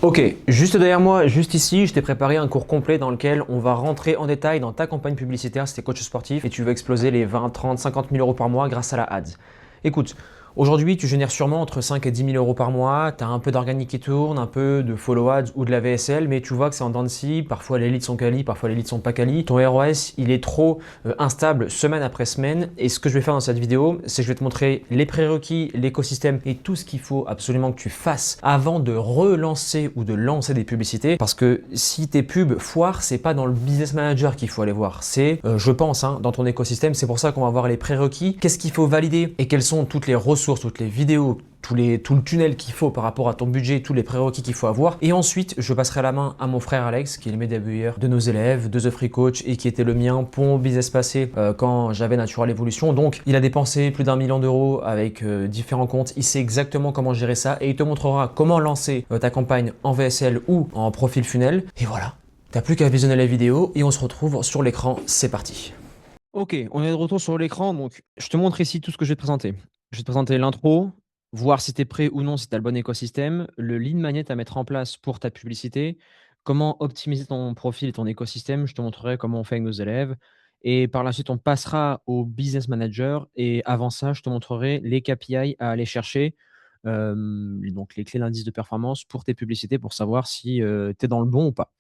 Ok, juste derrière moi, juste ici, je t'ai préparé un cours complet dans lequel on va rentrer en détail dans ta campagne publicitaire si tu es coach sportif et tu veux exploser les 20, 30, 50 000 euros par mois grâce à la ads. Écoute, aujourd'hui, tu génères sûrement entre 5 et 10 000 euros par mois, tu as un peu d'organique qui tourne, un peu de follow ads ou de la VSL, mais tu vois que c'est en dents de scie, parfois les leads sont quali, parfois les leads sont pas quali. Ton ROS, il est trop instable semaine après semaine et ce que je vais faire dans cette vidéo, c'est que je vais te montrer les prérequis, l'écosystème et tout ce qu'il faut absolument que tu fasses avant de relancer ou de lancer des publicités. Parce que si tes pubs foirent, c'est pas dans le business manager qu'il faut aller voir, c'est, je pense, dans ton écosystème. C'est pour ça qu'on va voir les prérequis, qu'est-ce qu'il faut valider et quelles sont toutes les ressources, toutes les vidéos, tout le tunnel qu'il faut par rapport à ton budget, tous les prérequis qu'il faut avoir. Et ensuite, je passerai la main à mon frère Alex, qui est le médiabuyer de nos élèves, de The Free Coach et qui était le mien pour mon business passé quand j'avais Natural Evolution. Donc, il a dépensé plus d'1 million d'euros avec différents comptes. Il sait exactement comment gérer ça et il te montrera comment lancer ta campagne en VSL ou en profil funnel. Et voilà, t'as plus qu'à visionner la vidéo et on se retrouve sur l'écran. C'est parti. Ok, on est de retour sur l'écran, donc je te montre ici tout ce que je vais te présenter. Je vais te présenter l'intro, voir si tu es prêt ou non, si tu as le bon écosystème, le lead magnet à mettre en place pour ta publicité, comment optimiser ton profil et ton écosystème. Je te montrerai comment on fait avec nos élèves. Et par la suite, on passera au business manager. Et avant ça, je te montrerai les KPI à aller chercher, donc les clés d'indice de performance pour tes publicités pour savoir si tu es dans le bon ou pas.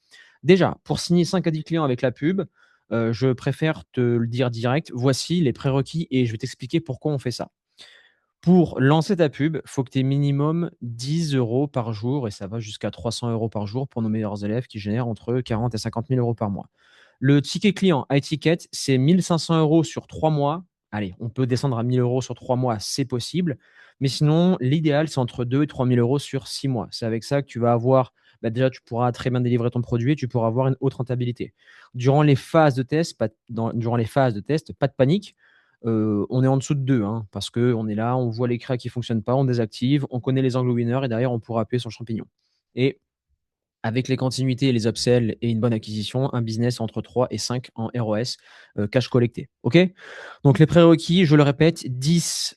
Déjà, pour signer 5 à 10 clients avec la pub, je préfère te le dire direct. Voici les prérequis et je vais t'expliquer pourquoi on fait ça. Pour lancer ta pub, il faut que tu aies minimum 10 euros par jour et ça va jusqu'à 300 euros par jour pour nos meilleurs élèves qui génèrent entre 40 et 50 000 euros par mois. Le ticket client high ticket, c'est 1 500 euros sur 3 mois. Allez, on peut descendre à 1 000 euros sur 3 mois, c'est possible. Mais sinon, l'idéal, c'est entre 2 et 3 000 euros sur 6 mois. C'est avec ça que tu vas avoir, déjà, tu pourras très bien délivrer ton produit et tu pourras avoir une haute rentabilité. Durant les phases de test, pas de panique. On est en dessous de 2, parce qu'on est là, on voit les créas qui ne fonctionnent pas, on désactive, on connaît les angles winners et derrière, on pourra appuyer sur le champignon. Et avec les continuités, les upsells et une bonne acquisition, un business entre 3 et 5 en ROS, cash collecté. OK? Donc les prérequis, je le répète, 10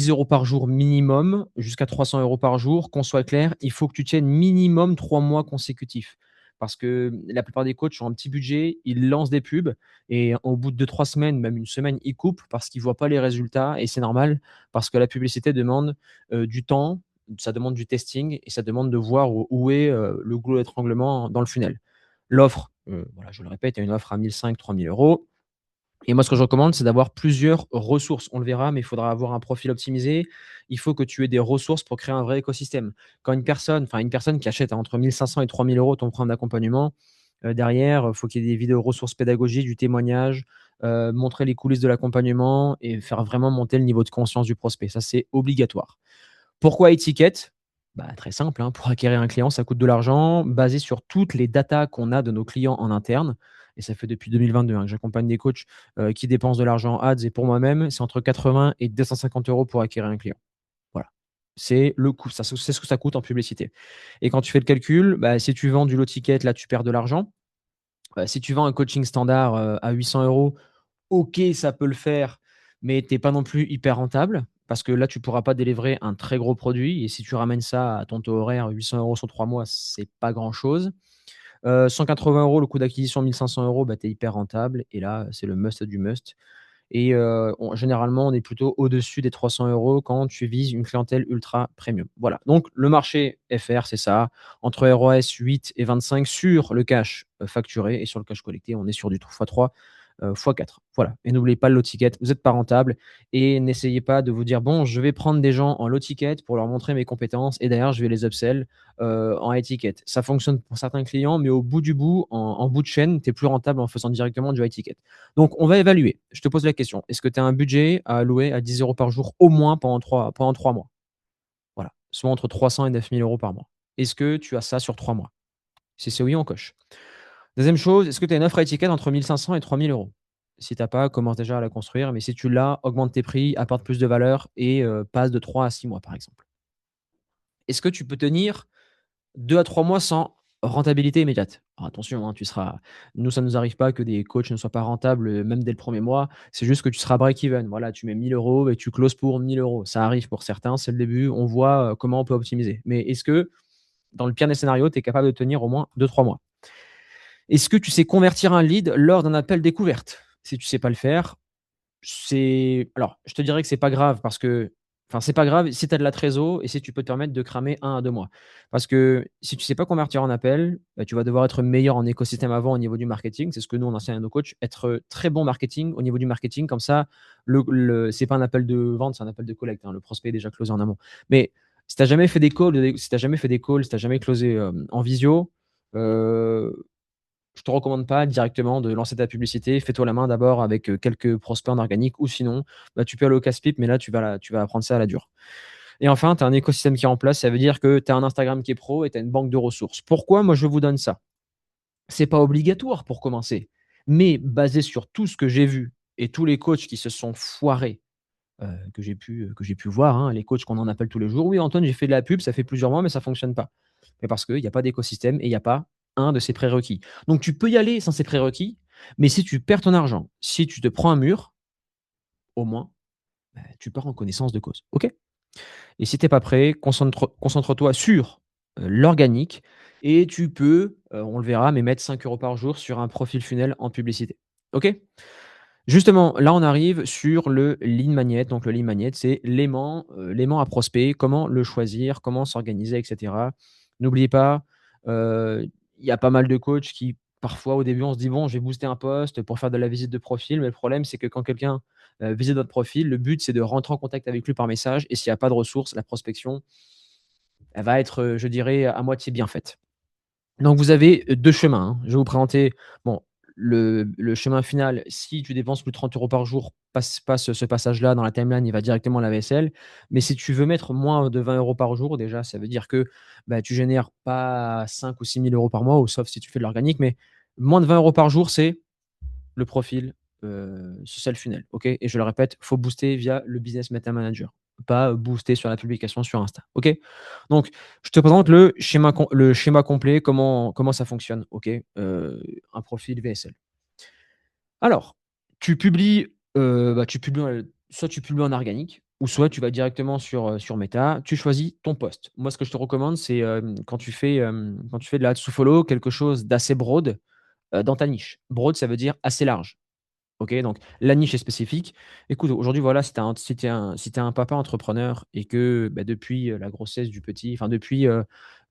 euros par jour minimum, jusqu'à 300 euros par jour. Qu'on soit clair, il faut que tu tiennes minimum 3 mois consécutifs. Parce que la plupart des coachs ont un petit budget, ils lancent des pubs et au bout de 2-3 semaines, même une semaine, ils coupent parce qu'ils ne voient pas les résultats et c'est normal parce que la publicité demande du temps, ça demande du testing et ça demande de voir où est le goulot d'étranglement dans le funnel. L'offre, voilà, je le répète, il y a une offre à 1 500, 3 000 euros. Et moi, ce que je recommande, c'est d'avoir plusieurs ressources. On le verra, mais il faudra avoir un profil optimisé. Il faut que tu aies des ressources pour créer un vrai écosystème. Quand une personne qui achète entre 1 500 et 3 000 euros ton programme d'accompagnement, derrière, il faut qu'il y ait des vidéos ressources pédagogiques, du témoignage, montrer les coulisses de l'accompagnement et faire vraiment monter le niveau de conscience du prospect. Ça, c'est obligatoire. Pourquoi étiquette? Bah, très simple, pour acquérir un client, ça coûte de l'argent, basé sur toutes les datas qu'on a de nos clients en interne. Et ça fait depuis 2022 que j'accompagne des coachs qui dépensent de l'argent en ads. Et pour moi-même, c'est entre 80 et 250 euros pour acquérir un client. Voilà. C'est le coût, c'est ce que ça coûte en publicité. Et quand tu fais le calcul, bah, si tu vends du low ticket, là, tu perds de l'argent. Si tu vends un coaching standard à 800 euros, OK, ça peut le faire, mais tu es pas non plus hyper rentable parce que là, tu pourras pas délivrer un très gros produit et si tu ramènes ça à ton taux horaire, 800 euros sur 3 mois, c'est pas grand-chose. 180 euros le coût d'acquisition, 1 500 euros, bah, tu es hyper rentable et là, c'est le must du must et généralement, on est plutôt au-dessus des 300 euros quand tu vises une clientèle ultra premium. Voilà, donc le marché FR, c'est ça, entre ROS 8 et 25 sur le cash, facturé et sur le cash collecté, on est sur du x3, x4. Voilà, et n'oubliez pas le low ticket, vous êtes pas rentable et n'essayez pas de vous dire: «Bon, je vais prendre des gens en low ticket pour leur montrer mes compétences et derrière je vais les upsell, en high ticket». Ça fonctionne pour certains clients, mais au bout du bout, en bout de chaîne, tu es plus rentable en faisant directement du high ticket. Donc, on va évaluer. Je te pose la question. Est-ce que tu as un budget à allouer à 10 euros par jour au moins pendant 3 mois? Voilà, soit entre 300 et 9 000 euros par mois. Est-ce que tu as ça sur 3 mois? Si c'est oui, on coche. Deuxième chose, est-ce que tu as une offre à étiquette entre 1 500 et 3 000 euros? Si tu as pas, commence déjà à la construire, mais si tu l'as, augmente tes prix, apporte plus de valeur et passe de 3 à 6 mois, par exemple. Est-ce que tu peux tenir 2 à 3 mois sans rentabilité immédiate? Alors attention, nous, ça ne nous arrive pas que des coachs ne soient pas rentables, même dès le premier mois. C'est juste que tu seras break even. Voilà, tu mets 1 000 € et tu closes pour 1 000 €. Ça arrive pour certains, c'est le début, on voit, comment on peut optimiser. Mais est-ce que Dans le pire des scénarios, tu es capable de tenir au moins 2-3 mois. Est-ce que tu sais convertir un lead lors d'un appel découverte? Si tu sais pas le faire, alors, je te dirais que c'est pas grave parce que c'est pas grave si tu as de la trésor et si tu peux te permettre de cramer 1 à 2 mois. Parce que si tu sais pas convertir en appel, bah, tu vas devoir être meilleur en écosystème avant au niveau du marketing. C'est ce que nous, on enseigne à nos coachs, être très bon marketing au niveau du marketing. Comme ça, c'est pas un appel de vente, c'est un appel de collecte, hein. Le prospect est déjà closé en amont. Mais si tu jamais fait des calls, si tu jamais fait des calls, si tu jamais closé, en visio, heu je te recommande pas directement de lancer ta publicité. Fais-toi la main d'abord avec, quelques prospects en organique ou sinon, bah, tu peux aller au casse-pipe, mais là, tu vas apprendre ça à la dure. Et enfin, tu as un écosystème qui est en place. Ça veut dire que tu as un Instagram qui est pro et tu as une banque de ressources. Pourquoi moi je vous donne ça? C'est pas obligatoire pour commencer, mais basé sur tout ce que j'ai vu et tous les coachs qui se sont foirés, que j'ai pu voir, hein, les coachs qu'on en appelle tous les jours: «Oui Antoine, j'ai fait de la pub, ça fait plusieurs mois, mais ça fonctionne pas». Mais parce qu'il y a pas d'écosystème et il y a pas un de ces prérequis. Donc tu peux y aller sans ces prérequis, mais si tu perds ton argent, si tu te prends un mur, au moins, bah, tu pars en connaissance de cause. OK? Et si tu es pas prêt, concentre-toi sur, l'organique et tu peux, on le verra, mais mettre 5 € par jour sur un profil funnel en publicité. OK? Justement, là, on arrive sur le lead magnet. Donc le lead magnet, c'est l'aimant à prospect, comment le choisir, comment s'organiser et cetera. N'oubliez pas, il y a pas mal de coachs qui, parfois, au début, on se dit: «Bon, je vais booster un post pour faire de la visite de profil», mais le problème, c'est que quand quelqu'un, visite votre profil, le but, c'est de rentrer en contact avec lui par message et s'il y a pas de ressources, la prospection, elle va être, je dirais, à moitié bien faite. Donc vous avez 2 chemins, hein. Je vais vous présenter, bon, le chemin final, si tu dépenses plus de 30 € par jour, passe ce passage-là dans la timeline, il va directement à la vaisselle. Mais si tu veux mettre moins de 20 € par jour, déjà, ça veut dire que, bah, tu génères pas 5 ou 6 000 € par mois, ou sauf si tu fais de l'organique, mais moins de 20 € par jour, c'est le profil, social funnel, OK? Et je le répète, faut booster via le Business Meta Manager, pas booster sur la publication sur Insta, OK? Donc je te présente le schéma complet, comment ça fonctionne, OK? Un profil VSL. Alors, tu publies, soit tu publies en organique ou soit tu vas directement sur Meta, tu choisis ton post. Moi, ce que je te recommande, c'est, quand tu fais de la ads to follow, quelque chose d'assez broad, dans ta niche. Broad, ça veut dire assez large. OK, donc la niche est spécifique. Écoute, aujourd'hui, voilà, si tu un papa entrepreneur et que, bah, depuis, la grossesse du petit, depuis,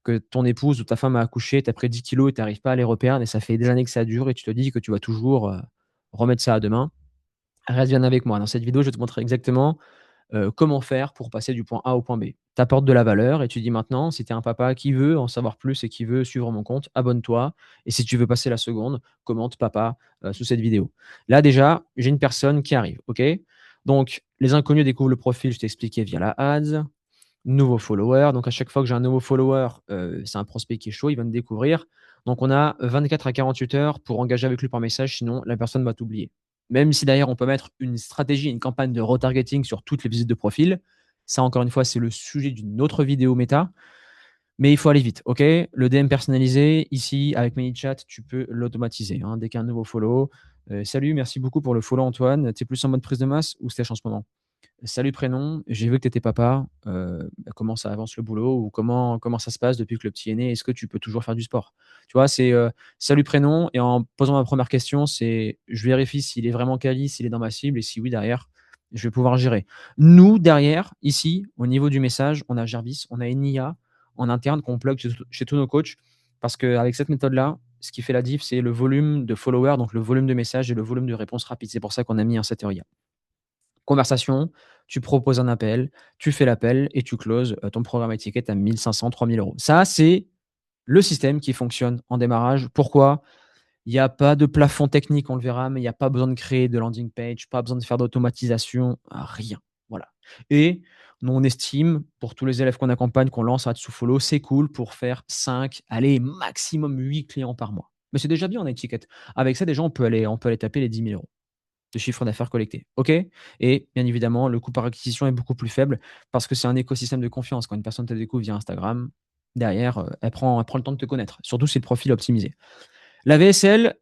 que ton épouse ou ta femme a accouché, tu as pris 10 kilogrammes et tu arrives pas à les reperdre et ça fait des années que ça dure et tu te dis que tu vas toujours, remettre ça à demain, reste bien avec moi. Dans cette vidéo, je vais te montrer exactement comment faire pour passer du point A au point B. Tu apportes de la valeur et tu dis maintenant, si tu es un papa qui veut en savoir plus et qui veut suivre mon compte, abonne-toi et si tu veux passer la seconde, commente papa, sous cette vidéo. Là déjà, j'ai une personne qui arrive, OK? Donc les inconnus découvrent le profil, je t'ai expliqué via la ads. Nouveau follower, donc à chaque fois que j'ai un nouveau follower, c'est un prospect qui est chaud, il va me découvrir. Donc on a 24 à 48 heures pour engager avec lui par message, sinon la personne va t'oublier. Même si d'ailleurs on peut mettre une stratégie, une campagne de retargeting sur toutes les visites de profil. Ça encore une fois, c'est le sujet d'une autre vidéo méta, mais il faut aller vite, OK? Le DM personnalisé, ici avec ManyChat, tu peux l'automatiser, hein. Dès qu'il y a un nouveau follow: «Salut, merci beaucoup pour le follow Antoine, tu es plus en mode prise de masse ou sèche en ce moment?» «Salut prénom, j'ai vu que tu étais papa, comment ça avance le boulot ou comment ça se passe depuis que le petit est né? Est-ce que tu peux toujours faire du sport?» Tu vois? C'est, salut prénom et en posant ma première question, c'est je vérifie s'il est vraiment quali, s'il est dans ma cible et si oui derrière, je vais pouvoir gérer. Nous derrière, ici, au niveau du message, on a Jarvis, on a une IA en interne qu'on plug chez tous nos coachs parce qu'avec cette méthode-là, ce qui fait la diff, c'est le volume de followers, donc le volume de messages et le volume de réponses rapides. C'est pour ça qu'on a mis un setter IA. Conversation, tu proposes un appel, tu fais l'appel et tu closes, ton programme à ticket à 1 500-3 000 €. Ça, c'est le système qui fonctionne en démarrage. Pourquoi? Il y a pas de plafond technique, on le verra, mais il y a pas besoin de créer de landing page, pas besoin de faire d'automatisation, rien. Voilà. Et nous, on estime, pour tous les élèves qu'on accompagne, qu'on lance à Follow, c'est cool pour faire 5, allez, maximum 8 clients par mois. Mais c'est déjà bien en étiquette. Avec ça, déjà, on peut aller taper les 10 000 € de chiffre d'affaires collecté. OK? Et bien évidemment, le coût par acquisition est beaucoup plus faible parce que c'est un écosystème de confiance. Quand une personne te découvre via Instagram, derrière, elle prend le temps de te connaître, surtout si le profil est optimisé. La VSL,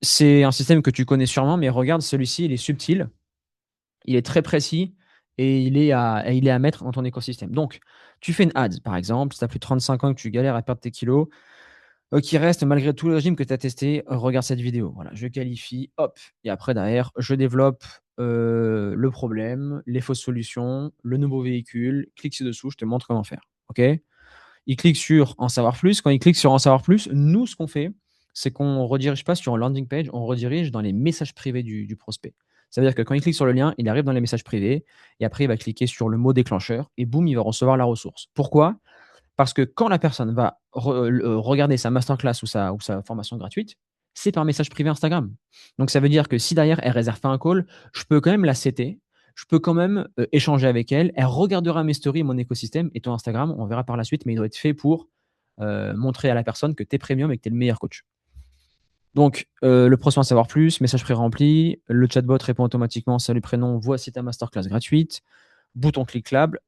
c'est un système que tu connais sûrement, mais regarde celui-ci, il est subtil, il est très précis et il est à mettre dans ton écosystème. Donc, tu fais une ad, par exemple, si tu as plus de 35 ans et que tu galères à perdre tes kilos, qui reste malgré tout le régime que tu as testé, regarde cette vidéo. Voilà, je qualifie, hop, et après derrière, je développe, le problème, les fausses solutions, le nouveau véhicule, clique ci-dessous, je te montre comment faire. OK? Il clique sur en savoir plus. Quand il clique sur en savoir plus, nous, ce qu'on fait, c'est qu'on redirige pas sur un landing page, on redirige dans les messages privés du prospect. Ça veut dire que quand il clique sur le lien, il arrive dans les messages privés et après il va cliquer sur le mot déclencheur et boum, il va recevoir la ressource. Pourquoi? Parce que quand la personne va regarder sa masterclass ou sa formation gratuite, c'est par message privé Instagram. Donc ça veut dire que si derrière elle réserve pas un call, je peux quand même la setter, je peux quand même échanger avec elle, elle regardera mes stories, mon écosystème et ton Instagram, on verra par la suite, mais il doit être fait pour montrer à la personne que tu es premium et que tu es le meilleur coach. Donc, le prospect en savoir plus, message pré-rempli, le chatbot répond automatiquement, salut prénom, voici ta masterclass gratuite. Bouton cliquable,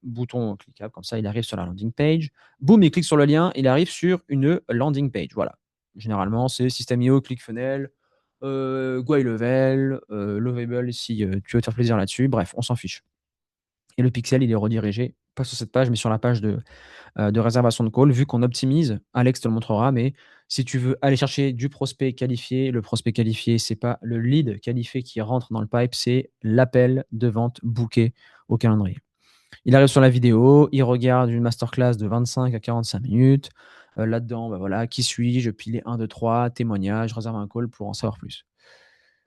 comme ça, il arrive sur la landing page. Boum, il clique sur le lien, il arrive sur une landing page. Voilà. Généralement, c'est System.io, ClickFunnels, Level, Lovable si tu veux te faire plaisir là-dessus. Bref, on s'en fiche. Et le pixel, il est redirigé, pas sur cette page, mais sur la page de réservation de call, vu qu'on optimise. Alex te le montrera, mais si tu veux aller chercher du prospect qualifié, le prospect qualifié, c'est pas le lead qualifié qui rentre dans le pipe, c'est l'appel de vente booké au calendrier. Il arrive sur la vidéo, il regarde une masterclass de 25 à 45 minutes. Là-dedans, bah voilà, qui suis-je? Pilier 1, 2, 3, témoignage, réserve un call pour en savoir plus.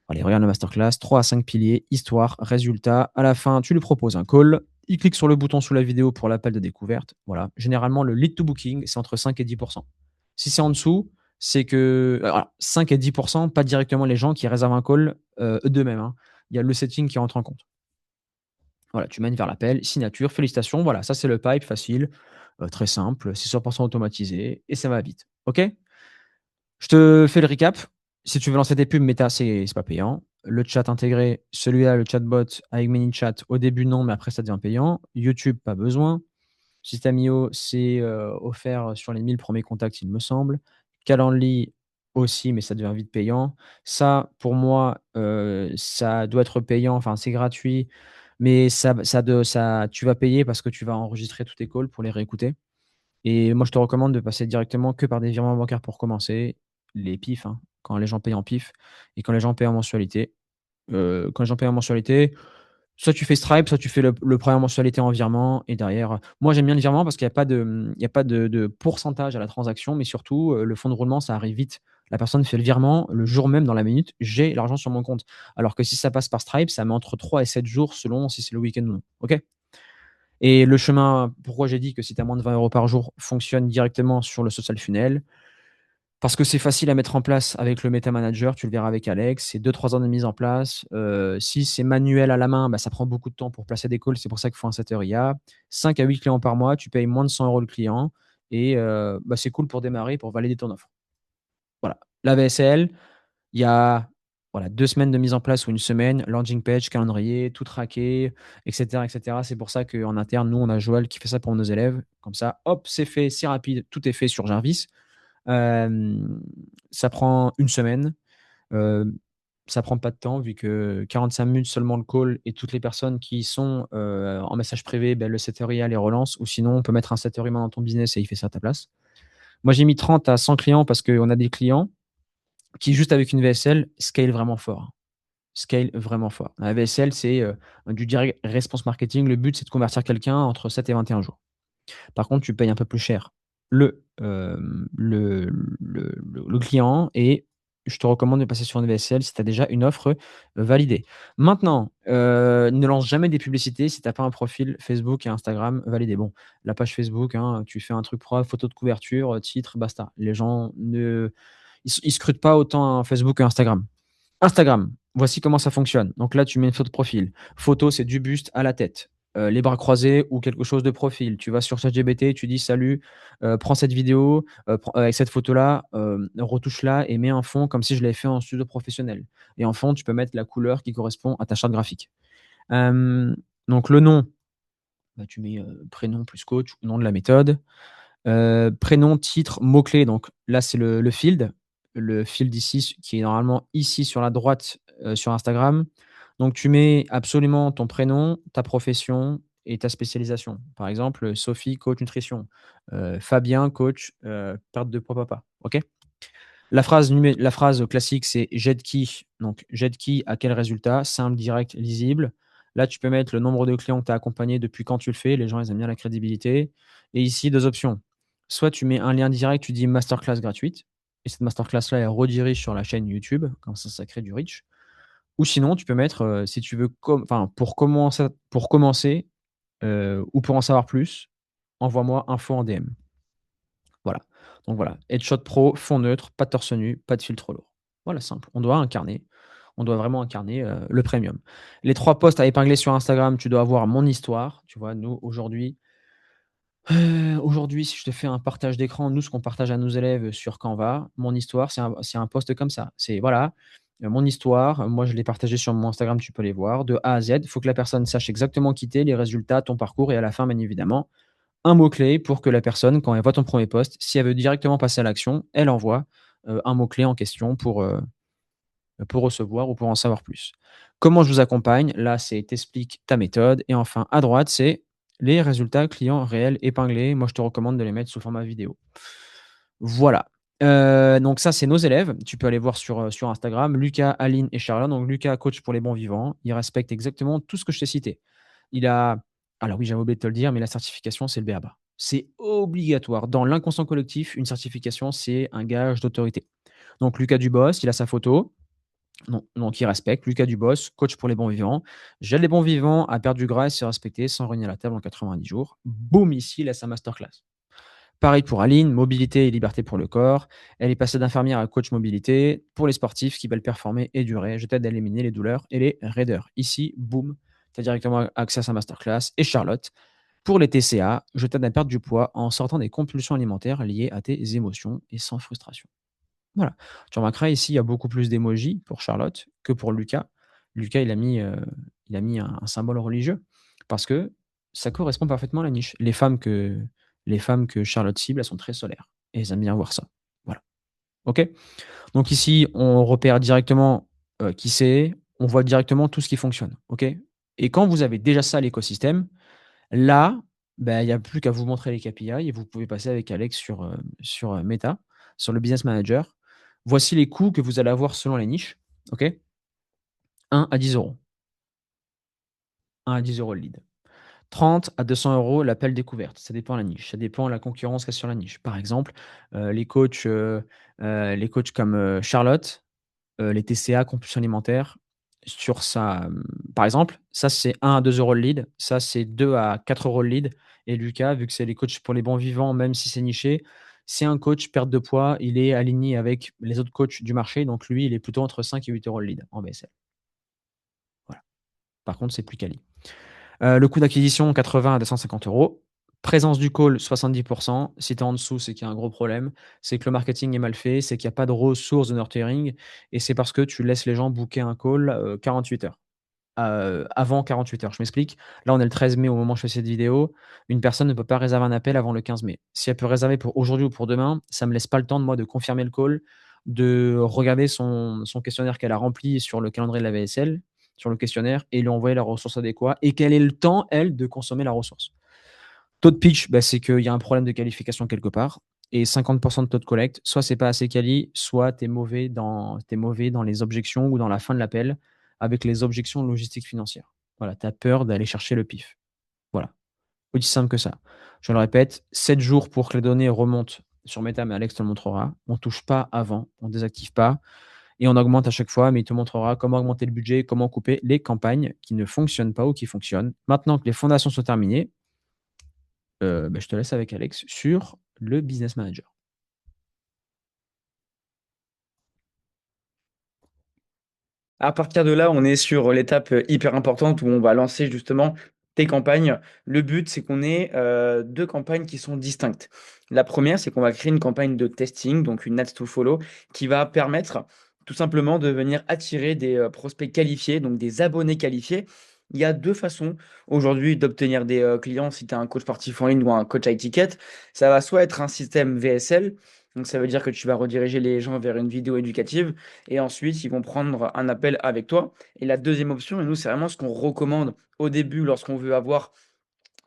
Allez, regarde la masterclass, 3 à 5 piliers, histoire, résultat. À la fin, tu lui proposes un call. Il clique sur le bouton sous la vidéo pour l'appel de découverte. Voilà. Généralement, le lead to booking, c'est entre 5 et 10. Si c'est en dessous, c'est que 5 et 10, pas directement les gens qui réservent un call d'eux-mêmes, hein. Il y a le setting qui rentre en compte. Voilà, tu mènes vers l'appel, signature, félicitations. Voilà, ça c'est le pipe facile, très simple, c'est 100% automatisé et ça va vite. OK? Je te fais le recap. Si tu veux lancer des pubs, Meta, c'est pas payant. Le chat intégré, celui-là, le chatbot avec ManyChat, au début non, mais après ça devient payant. YouTube, pas besoin. System.io, c'est offert sur les 1000 premiers contacts, il me semble. Calendly aussi, mais ça devient vite payant. Ça, pour moi, ça doit être payant, enfin c'est gratuit, mais tu vas payer parce que tu vas enregistrer tous tes calls pour les réécouter. Et moi, je te recommande de passer directement que par des virements bancaires pour commencer, les PIF, hein, quand les gens payent en PIF et quand les gens payent en mensualité. Quand les gens payent en mensualité, soit tu fais Stripe, soit tu fais le prêt en mensualité en virement et derrière moi, j'aime bien le virement parce qu'il y a pas de pourcentage à la transaction, mais surtout, le fonds de roulement, ça arrive vite. La personne fait le virement le jour même dans la minute, j'ai l'argent sur mon compte. Alors que si ça passe par Stripe, ça met entre 3 et 7 jours selon si c'est le week-end ou non. OK? Et le chemin, pourquoi j'ai dit que si tu as moins de 20 € par jour, fonctionne directement sur le social funnel. Parce que c'est facile à mettre en place avec le Meta Manager, tu le verras avec Alex, c'est 2-3 ans de mise en place. Si c'est manuel à la main, bah, ça prend beaucoup de temps pour placer des calls, c'est pour ça qu'il faut un setter IA. 5 à 8 clients par mois, tu payes moins de 100 € le client et bah, c'est cool pour démarrer, pour valider ton offre. Voilà. La VSL, il y a voilà, 2 semaines de mise en place ou 1 semaine, landing page, calendrier, tout traqué, et cetera, et cetera. C'est pour ça qu'en interne, nous, on a Joël qui fait ça pour nos élèves. Comme ça, hop, c'est fait, c'est rapide, tout est fait sur Jarvis. Ça prend 1 semaine. Ça prend pas de temps vu que 45 minutes seulement le call et toutes les personnes qui sont, en message privé, le setter IA les relance ou sinon on peut mettre un setter humain dans ton business et il fait ça à ta place. Moi, j'ai mis 30 à 100 clients parce qu'on a des clients qui, juste avec une VSL, scale vraiment fort. Scale vraiment fort. La VSL, c'est du direct response marketing. Le but, c'est de convertir quelqu'un entre 7 et 21 jours. Par contre, tu payes un peu plus cher le, le client et je te recommande de passer sur une VSL si tu as déjà une offre validée. Maintenant, ne lance jamais des publicités si tu as pas un profil Facebook et Instagram validé. Bon, la page Facebook, hein, tu fais un truc pro, photo de couverture, titre, basta. Les gens ils scrutent pas autant Facebook et Instagram. Instagram, voici comment ça fonctionne. Donc là, tu mets une photo de profil. Photo, c'est du buste à la tête, les bras croisés ou quelque chose de profil. Tu vas sur ChatGPT, tu dis salut, prends cette vidéo avec cette photo-là, retouche-la et mets un fond comme si je l'avais fait en studio professionnel. Et en fond, tu peux mettre la couleur qui correspond à ta charte graphique. Donc le nom, bah, tu mets prénom plus coach ou nom de la méthode. Prénom, titre, mots-clés. Donc là, c'est le field. Le field ici, qui est normalement ici sur la droite sur Instagram. Donc, tu mets absolument ton prénom, ta profession et ta spécialisation. Par exemple, Sophie, coach nutrition. Fabien, coach perte de poids papa. OK? La phrase classique, c'est j'aide qui? Donc, j'aide qui à quel résultat? Simple, direct, lisible. Là, tu peux mettre le nombre de clients que tu as accompagnés, depuis quand tu le fais. Les gens, ils aiment bien la crédibilité. Et ici, 2 options. Soit tu mets un lien direct, tu dis masterclass gratuite. Et cette masterclass-là, elle redirige sur la chaîne YouTube. Comme ça crée du reach. Ou sinon, tu peux mettre, si tu veux, enfin, pour commencer ou pour en savoir plus, envoie-moi info en DM. Voilà. Donc voilà, headshot pro, fond neutre, pas de torse nu, pas de filtre lourd. Voilà, simple. On doit vraiment incarner, le premium. Les 3 posts à épingler sur Instagram, tu dois avoir mon histoire. Tu vois, nous, aujourd'hui, si je te fais un partage d'écran, nous, ce qu'on partage à nos élèves sur Canva, mon histoire, c'est un post comme ça. C'est voilà, mon histoire, moi, je l'ai partagé sur mon Instagram, tu peux les voir, de A à Z. Il faut que la personne sache exactement qui tu es, les résultats, ton parcours et à la fin, bien évidemment, un mot-clé pour que la personne, quand elle voit ton premier post, si elle veut directement passer à l'action, elle envoie, un mot-clé en question pour recevoir ou pour en savoir plus. Comment je vous accompagne? Là, c'est t'expliques ta méthode et enfin à droite, c'est les résultats clients réels épinglés. Moi, je te recommande de les mettre sous format vidéo. Voilà. Donc ça, c'est nos élèves. Tu peux aller voir sur Instagram, Lucas, Aline et Charlotte. Donc Lucas, coach pour les bons vivants. Il respecte exactement tout ce que je t'ai cité. Il a alors oui, j'avais oublié de te le dire, mais la certification, c'est le b.a-ba. C'est obligatoire. Dans l'inconscient collectif, une certification, c'est un gage d'autorité. Donc Lucas Dubos, il a sa photo. Donc il respecte. Lucas Dubos, coach pour les bons vivants. J'aide les bons vivants à perdre du gras et se respecter sans renier la table en 90 jours. Boum, ici, il a sa masterclass. Pareil pour Aline, mobilité et liberté pour le corps. Elle est passée d'infirmière à coach mobilité pour les sportifs qui veulent performer et durer. Je t'aide à éliminer les douleurs et les raideurs. Ici, boum, tu as directement accès à sa masterclass. Et Charlotte, pour les TCA, je t'aide à perdre du poids en sortant des compulsions alimentaires liées à tes émotions et sans frustration. Voilà. Tu remarqueras ici, il y a beaucoup plus d'émojis pour Charlotte que pour Lucas. Lucas, il a mis un symbole religieux parce que ça correspond parfaitement à la niche. Les femmes que Charlotte cible, elles sont très solaires et elles aiment bien voir ça. Voilà. OK? Donc ici, on repère directement, qui c'est, on voit directement tout ce qui fonctionne. OK? Et quand vous avez déjà ça, l'écosystème, là, bah, il y a plus qu'à vous montrer les KPI et vous pouvez passer avec Alex sur Meta, sur le Business Manager. Voici les coûts que vous allez avoir selon les niches. OK? 1 à 10 €. 1 à 10 € le lead. 30 à 200 € l'appel découverte. Ça dépend de la niche, ça dépend de la concurrence qu'il y a sur la niche. Par exemple, les coachs comme, Charlotte, les TCA, compulsion alimentaire, sur par exemple, ça c'est 1 à 2 € le lead, ça c'est 2 à 4 € le lead et Lucas, vu que c'est les coachs pour les bons vivants, même si c'est niché, c'est un coach perte de poids, il est aligné avec les autres coachs du marché, donc lui, il est plutôt entre 5 et 8 € le lead en BSL. Voilà. Par contre, c'est plus quali. Le coût d'acquisition, 80 à 250 €. Présence du call, 70 pour cent. Si tu es en dessous, c'est qu'il y a un gros problème. C'est que le marketing est mal fait, c'est qu'il y a pas de ressources de nurturing et c'est parce que tu laisses les gens booker un call, 48 heures. Avant 48 heures. Je m'explique. Là, on est le 13 mai au moment où je fais cette vidéo. Une personne ne peut pas réserver un appel avant le 15 mai. Si elle peut réserver pour aujourd'hui ou pour demain, ça me laisse pas le temps de moi de confirmer le call, de regarder son questionnaire qu'elle a rempli sur le calendrier de la VSL, sur le questionnaire et lui envoyer la ressource adéquate et qu'elle ait le temps, elle, de consommer la ressource. Taux de pitch, bah, c'est qu'il y a un problème de qualification quelque part et 50 de taux de collecte, soit c'est pas assez quali, soit tu es mauvais dans les objections ou dans la fin de l'appel avec les objections logistiques financières. Voilà, tu as peur d'aller chercher le pif. Voilà, aussi simple que ça. Je le répète, 7 jours pour que les données remontent sur Meta, mais Alex te le montrera. On touche pas avant, on désactive pas et on augmente à chaque fois, mais il te montrera comment augmenter le budget, comment couper les campagnes qui ne fonctionnent pas ou qui fonctionnent. Maintenant que les fondations sont terminées, bah, je te laisse avec Alex sur le Business Manager. À partir de là, on est sur l'étape hyper importante où on va lancer justement tes campagnes. Le but, c'est qu'on ait deux campagnes qui sont distinctes. La première, c'est qu'on va créer une campagne de testing, donc une ads to follow, qui va permettre tout simplement de venir attirer des prospects qualifiés, donc des abonnés qualifiés. Il y a deux façons aujourd'hui d'obtenir des clients si tu as un coach sportif en ligne ou un coach high ticket. Ça va soit être un système VSL, Donc ça veut dire que tu vas rediriger les gens vers une vidéo éducative et ensuite ils vont prendre un appel avec toi. Et la deuxième option, et nous c'est vraiment ce qu'on recommande au début lorsqu'on veut avoir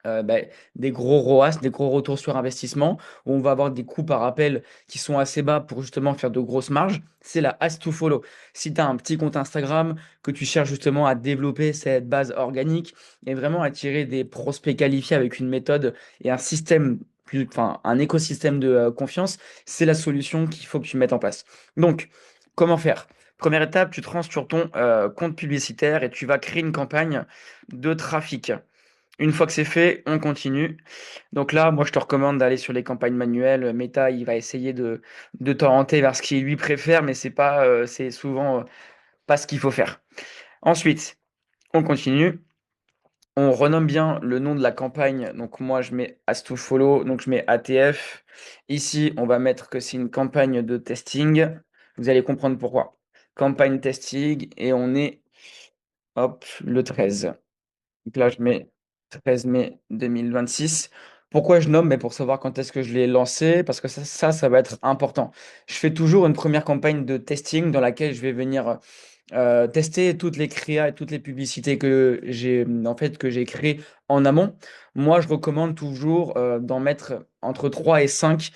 bah, des gros ROAS, des gros retours sur investissement, où on va avoir des coûts par appel qui sont assez bas pour justement faire de grosses marges, c'est la Ask to Follow. Si tu as un petit compte Instagram, que tu cherches justement à développer cette base organique et vraiment attirer des prospects qualifiés avec une méthode et un système, enfin un écosystème de confiance, c'est la solution qu'il faut que tu mettes en place. Donc, comment faire? Première étape, tu te rends sur ton compte publicitaire et tu vas créer une campagne de trafic. Une fois que c'est fait, on continue. Donc là, moi, je te recommande d'aller sur les campagnes manuelles. Meta, il va essayer de t'orienter vers ce qu'il lui préfère, mais c'est souvent pas ce qu'il faut faire. Ensuite, on continue. On renomme bien le nom de la campagne. Donc moi, je mets As to Follow, donc je mets ATF. Ici, on va mettre que c'est une campagne de testing. Vous allez comprendre pourquoi. Campagne testing et on est, hop, le 13. Donc là, je mets 13 mai 2026. Pourquoi je nomme? Mais pour savoir quand est-ce que je l'ai lancé, parce que ça va être important. Je fais toujours une première campagne de testing dans laquelle je vais venir tester toutes les créas et toutes les publicités que j'ai créées en amont. Moi, je recommande toujours d'en mettre entre 3 et 5,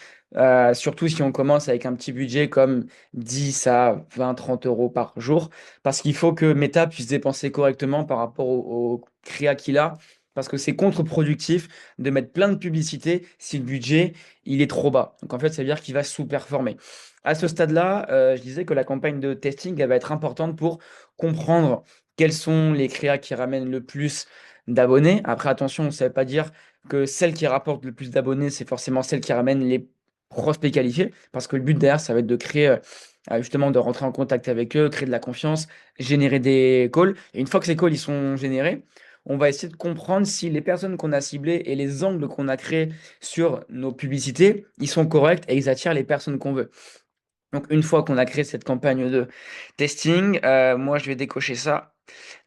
surtout si on commence avec un petit budget comme 10 à 20, 30 euros par jour, parce qu'il faut que Meta puisse dépenser correctement par rapport au créa qu'il a. Parce que c'est contre-productif de mettre plein de publicités si le budget il est trop bas. Donc en fait, ça veut dire qu'il va sous-performer. À ce stade-là, je disais que la campagne de testing, elle va être importante pour comprendre quels sont les créas qui ramènent le plus d'abonnés. Après, attention, ça ne veut pas dire que celle qui rapporte le plus d'abonnés, c'est forcément celle qui ramène les prospects qualifiés, parce que le but derrière, ça va être de créer, justement, de rentrer en contact avec eux, créer de la confiance, générer des calls. Et une fois que ces calls, ils sont générés, on va essayer de comprendre si les personnes qu'on a ciblées et les angles qu'on a créés sur nos publicités, ils sont corrects et ils attirent les personnes qu'on veut. Donc, une fois qu'on a créé cette campagne de testing, moi, je vais décocher ça,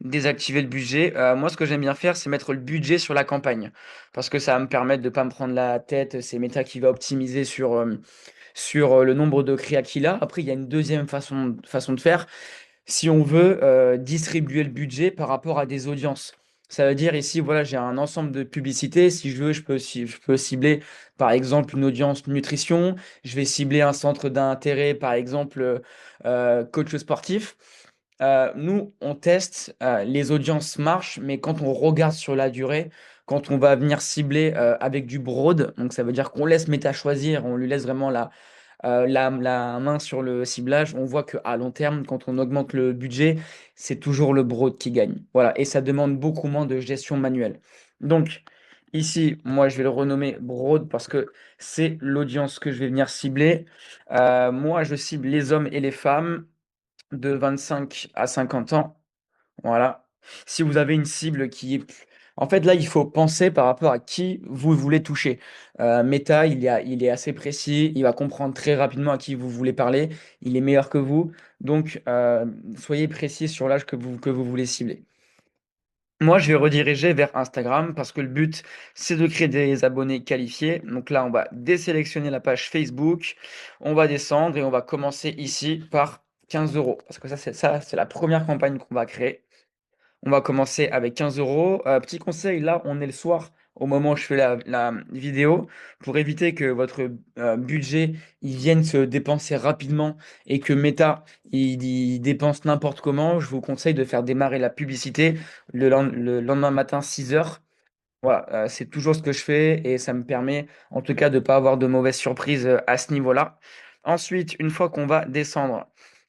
désactiver le budget. Moi, ce que j'aime bien faire, c'est mettre le budget sur la campagne parce que ça va me permettre de ne pas me prendre la tête. C'est Meta qui va optimiser sur le nombre de créas qu'il a. Après, il y a une deuxième façon de faire si on veut distribuer le budget par rapport à des audiences. Ça veut dire ici, voilà, j'ai un ensemble de publicités. Si je veux, je peux cibler par exemple une audience nutrition. Je vais cibler un centre d'intérêt, par exemple coach sportif. Nous, on teste, les audiences marchent, mais quand on regarde sur la durée, quand on va venir cibler avec du broad, donc ça veut dire qu'on laisse Meta choisir, on lui laisse vraiment la main sur le ciblage, on voit qu'à long terme, quand on augmente le budget, c'est toujours le broad qui gagne. Voilà, et ça demande beaucoup moins de gestion manuelle. Donc, ici, moi, je vais le renommer broad parce que c'est l'audience que je vais venir cibler. Moi, je cible les hommes et les femmes de 25 à 50 ans. Voilà. Si vous avez une cible qui est... En fait, là, il faut penser par rapport à qui vous voulez toucher. Meta, il est assez précis, il va comprendre très rapidement à qui vous voulez parler, il est meilleur que vous. Donc, soyez précis sur l'âge que vous voulez cibler. Moi, je vais rediriger vers Instagram parce que le but, c'est de créer des abonnés qualifiés. Donc là, on va désélectionner la page Facebook, on va descendre et on va commencer ici par 15 euros. Parce que ça, c'est la première campagne qu'on va créer. On va commencer avec 15 euros. Petit conseil, là, on est le soir au moment où je fais la vidéo pour éviter que votre budget il vienne se dépenser rapidement et que Meta il dépense n'importe comment. Je vous conseille de faire démarrer la publicité le lendemain matin 6 heures. Voilà, c'est toujours ce que je fais et ça me permet en tout cas de ne pas avoir de mauvaises surprises à ce niveau-là. Ensuite, une fois qu'on va descendre,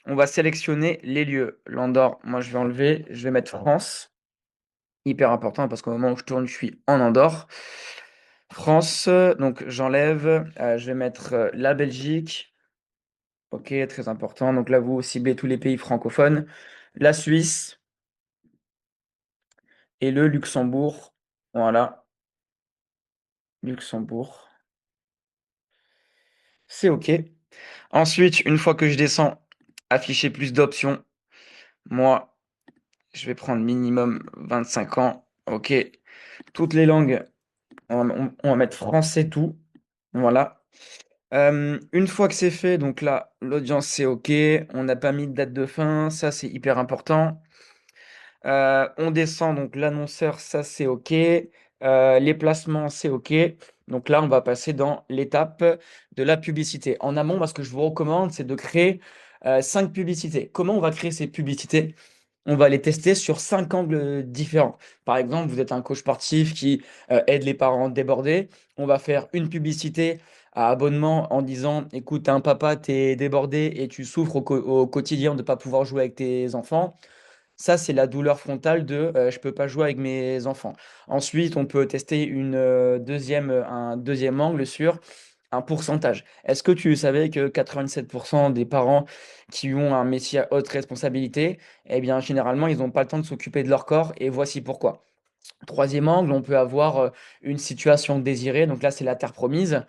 on va sélectionner les lieux. L'Andorre, moi je vais enlever, je vais mettre France. Hyper important parce qu'au moment où je tourne, je suis en Andorre. France, donc j'enlève, je vais mettre la Belgique. Ok, très important. Donc là, vous ciblez tous les pays francophones. La Suisse et le Luxembourg. Voilà, Luxembourg. C'est OK. Ensuite, une fois que je descends, afficher plus d'options. Moi, je vais prendre minimum 25 ans. OK. Toutes les langues, on va mettre français tout. Voilà. Une fois que c'est fait, donc là, l'audience, c'est OK. On n'a pas mis de date de fin, ça, c'est hyper important. On descend, donc l'annonceur, ça, c'est OK. Les placements, c'est OK. Donc là, on va passer dans l'étape de la publicité. En amont, moi, ce que je vous recommande, c'est de créer 5 publicités. Comment on va créer ces publicités? On va les tester sur 5 angles différents. Par exemple, vous êtes un coach sportif qui aide les parents débordés. On va faire une publicité à abonnement en disant, écoute, t'es un papa, t'es débordé et tu souffres au quotidien de ne pas pouvoir jouer avec tes enfants. Ça, c'est la douleur frontale de je peux pas jouer avec mes enfants. Ensuite, on peut tester un deuxième angle sur un pourcentage. Est-ce que tu savais que 87% des parents qui ont un métier à haute responsabilité, eh bien, généralement, ils n'ont pas le temps de s'occuper de leur corps et voici pourquoi. Troisième angle, on peut avoir une situation désirée. Donc là, c'est la terre promise.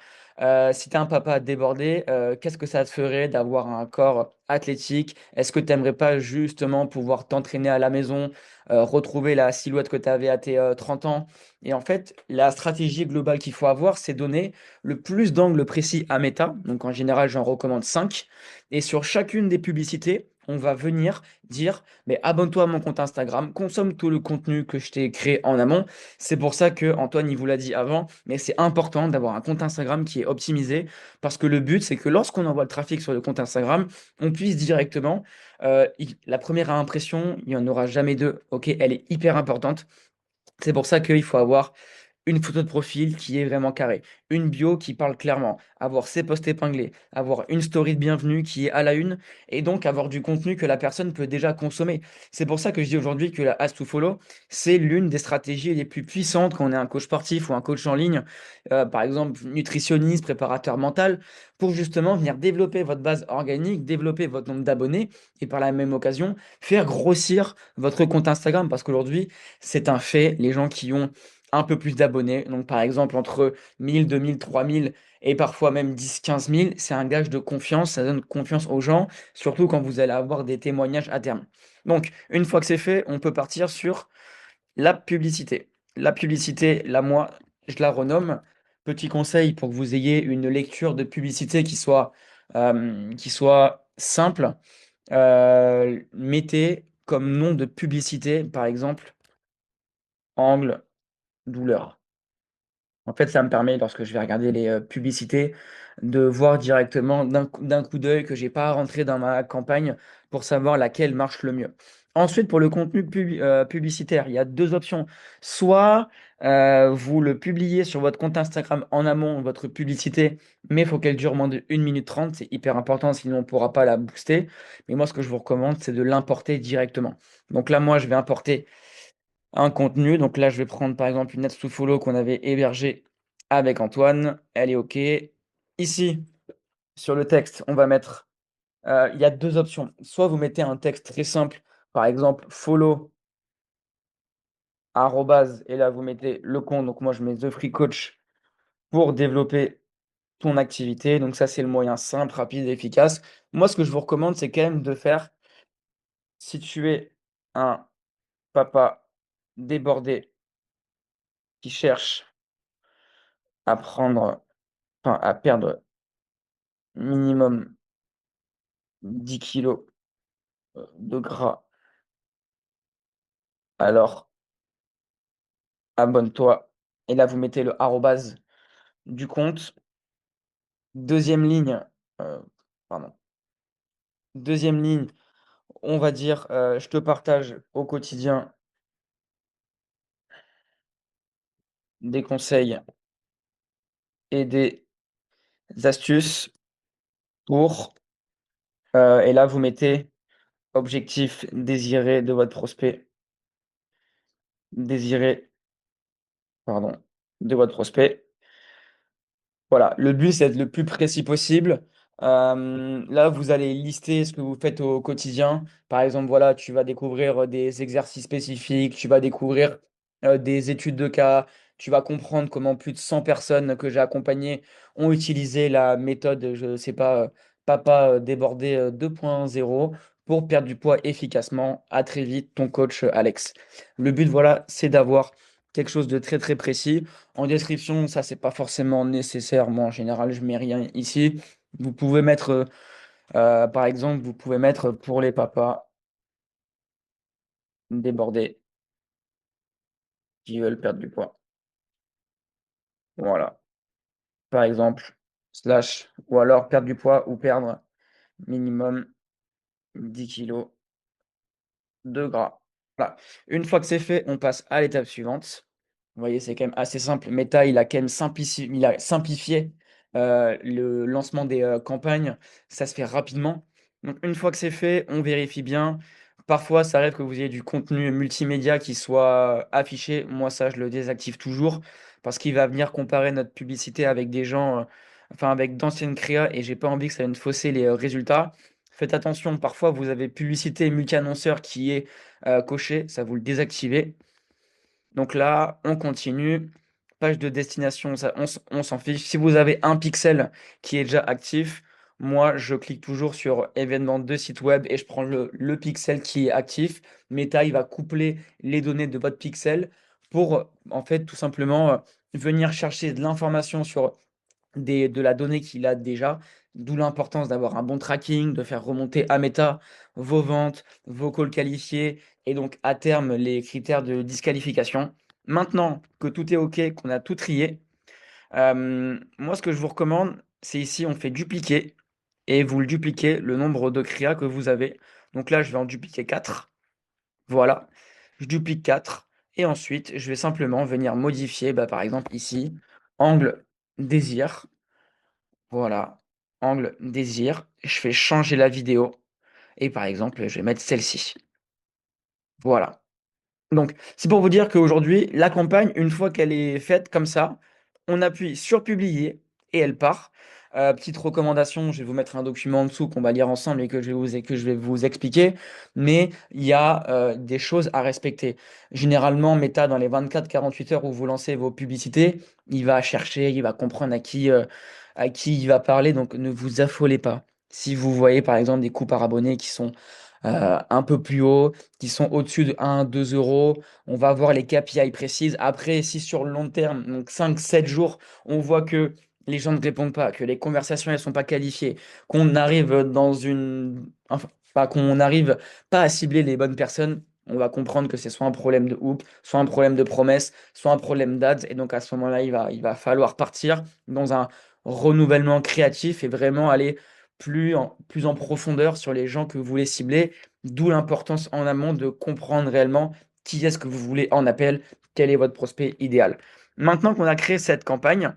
Si tu es un papa débordé, qu'est-ce que ça te ferait d'avoir un corps athlétique? Est-ce que tu n'aimerais pas justement pouvoir t'entraîner à la maison, retrouver la silhouette que tu avais à tes 30 ans? Et en fait, la stratégie globale qu'il faut avoir, c'est donner le plus d'angles précis à Meta. Donc en général, j'en recommande 5. Et sur chacune des publicités, on va venir dire mais abonne-toi à mon compte Instagram, consomme tout le contenu que je t'ai créé en amont. C'est pour ça que Antoine, il vous l'a dit avant, mais c'est important d'avoir un compte Instagram qui est optimisé parce que le but, c'est que lorsqu'on envoie le trafic sur le compte Instagram, on puisse directement, la première impression, il n'y en aura jamais deux, ok? Elle est hyper importante. C'est pour ça qu'il faut avoir une photo de profil qui est vraiment carrée, une bio qui parle clairement, avoir ses posts épinglés, avoir une story de bienvenue qui est à la une, et donc avoir du contenu que la personne peut déjà consommer. C'est pour ça que je dis aujourd'hui que la Ask to Follow, c'est l'une des stratégies les plus puissantes quand on est un coach sportif ou un coach en ligne, par exemple nutritionniste, préparateur mental, pour justement venir développer votre base organique, développer votre nombre d'abonnés, et par la même occasion, faire grossir votre compte Instagram, parce qu'aujourd'hui, c'est un fait, les gens qui ont un peu plus d'abonnés. Donc, par exemple, entre 1000, 2000, 3000 et parfois même 10, 15 000, c'est un gage de confiance. Ça donne confiance aux gens, surtout quand vous allez avoir des témoignages à terme. Donc, une fois que c'est fait, on peut partir sur la publicité. La publicité, là, moi, je la renomme. Petit conseil pour que vous ayez une lecture de publicité qui soit simple. Mettez comme nom de publicité, par exemple, angle, douleur. En fait, ça me permet, lorsque je vais regarder les publicités, de voir directement d'un coup d'œil que j'ai pas à rentrer dans ma campagne pour savoir laquelle marche le mieux. Ensuite, pour le contenu publicitaire, il y a deux options. Soit vous le publiez sur votre compte Instagram en amont, votre publicité, mais il faut qu'elle dure moins de 1 minute 30. C'est hyper important, sinon on ne pourra pas la booster. Mais moi, ce que je vous recommande, c'est de l'importer directement. Donc là, moi, je vais importer un contenu. Donc là, je vais prendre par exemple une Ads to Follow qu'on avait hébergée avec Antoine. Elle est OK. Ici, sur le texte, on va mettre, il y a deux options. Soit vous mettez un texte très simple, par exemple follow, arrobase, et là vous mettez le compte. Donc moi, je mets The Free Coach pour développer ton activité. Donc ça, c'est le moyen simple, rapide et efficace. Moi, ce que je vous recommande, c'est quand même de faire, si tu es un papa débordé qui cherche à prendre, enfin, à perdre minimum 10 kilos de gras, alors abonne-toi. Et là, vous mettez le arrobase du compte. Deuxième ligne, euh, pardon. Deuxième ligne, on va dire je te partage au quotidien des conseils et des astuces pour. Et là, vous mettez objectif désiré de votre prospect. Désiré, pardon, de votre prospect. Voilà, le but, c'est d'être le plus précis possible. Là, vous allez lister ce que vous faites au quotidien. Par exemple, voilà, tu vas découvrir des exercices spécifiques, tu vas découvrir des études de cas, tu vas comprendre comment plus de 100 personnes que j'ai accompagnées ont utilisé la méthode, je ne sais pas, Papa débordé 2.0 pour perdre du poids efficacement. À très vite, ton coach Alex. Le but, voilà, c'est d'avoir quelque chose de très très précis. En description, ça, c'est pas forcément nécessaire. Moi, en général, je mets rien ici. Vous pouvez mettre, par exemple, vous pouvez mettre pour les papas débordés qui veulent perdre du poids. Voilà. Par exemple, slash, ou alors perdre du poids ou perdre minimum 10 kilos de gras. Voilà. Une fois que c'est fait, on passe à l'étape suivante. Vous voyez, c'est quand même assez simple. Meta, il a quand même simplifié le lancement des campagnes. Ça se fait rapidement. Donc, une fois que c'est fait, on vérifie bien. Parfois, ça arrive que vous ayez du contenu multimédia qui soit affiché. Moi, ça, je le désactive toujours parce qu'il va venir comparer notre publicité avec des gens, enfin, avec d'anciennes créas et j'ai pas envie que ça vienne fausser les résultats. Faites attention, parfois, vous avez publicité multi-annonceur qui est coché, ça vous le désactivez. Donc là, on continue. Page de destination, ça, on s'en fiche. Si vous avez un pixel qui est déjà actif, moi, je clique toujours sur événements de site web et je prends le pixel qui est actif. Meta, il va coupler les données de votre pixel pour, en fait, tout simplement venir chercher de l'information sur de la donnée qu'il a déjà, d'où l'importance d'avoir un bon tracking, de faire remonter à Meta vos ventes, vos calls qualifiés et donc à terme les critères de disqualification. Maintenant que tout est OK, qu'on a tout trié, moi ce que je vous recommande, c'est ici on fait dupliquer et vous le dupliquez le nombre de CRIA que vous avez. Donc là, je vais en dupliquer 4. Voilà, je duplique 4 et ensuite je vais simplement venir modifier, bah, par exemple ici, angle désir. Voilà, angle désir, je fais changer la vidéo et par exemple, je vais mettre celle-ci. Voilà. Donc, c'est pour vous dire qu'aujourd'hui, la campagne, une fois qu'elle est faite comme ça, on appuie sur publier et elle part. Petite recommandation, je vais vous mettre un document en dessous qu'on va lire ensemble et que je vais vous expliquer. Mais il y a des choses à respecter. Généralement, Meta, dans les 24-48 heures où vous lancez vos publicités, il va chercher, il va comprendre à qui il va parler. Donc, ne vous affolez pas. Si vous voyez par exemple des coûts par abonné qui sont un peu plus hauts, qui sont au-dessus de 1-2 euros. On va voir les KPI précises. Après, si sur le long terme, donc 5-7 jours, on voit que les gens ne répondent pas, que les conversations ne sont pas qualifiées, qu'on arrive dans une... Enfin, pas qu'on n'arrive pas à cibler les bonnes personnes, on va comprendre que c'est soit un problème de hook, soit un problème de promesse, soit un problème d'ads. Et donc à ce moment-là, il va falloir partir dans un renouvellement créatif et vraiment aller plus en profondeur sur les gens que vous voulez cibler. D'où l'importance en amont de comprendre réellement qui est-ce que vous voulez en appel, quel est votre prospect idéal. Maintenant qu'on a créé cette campagne,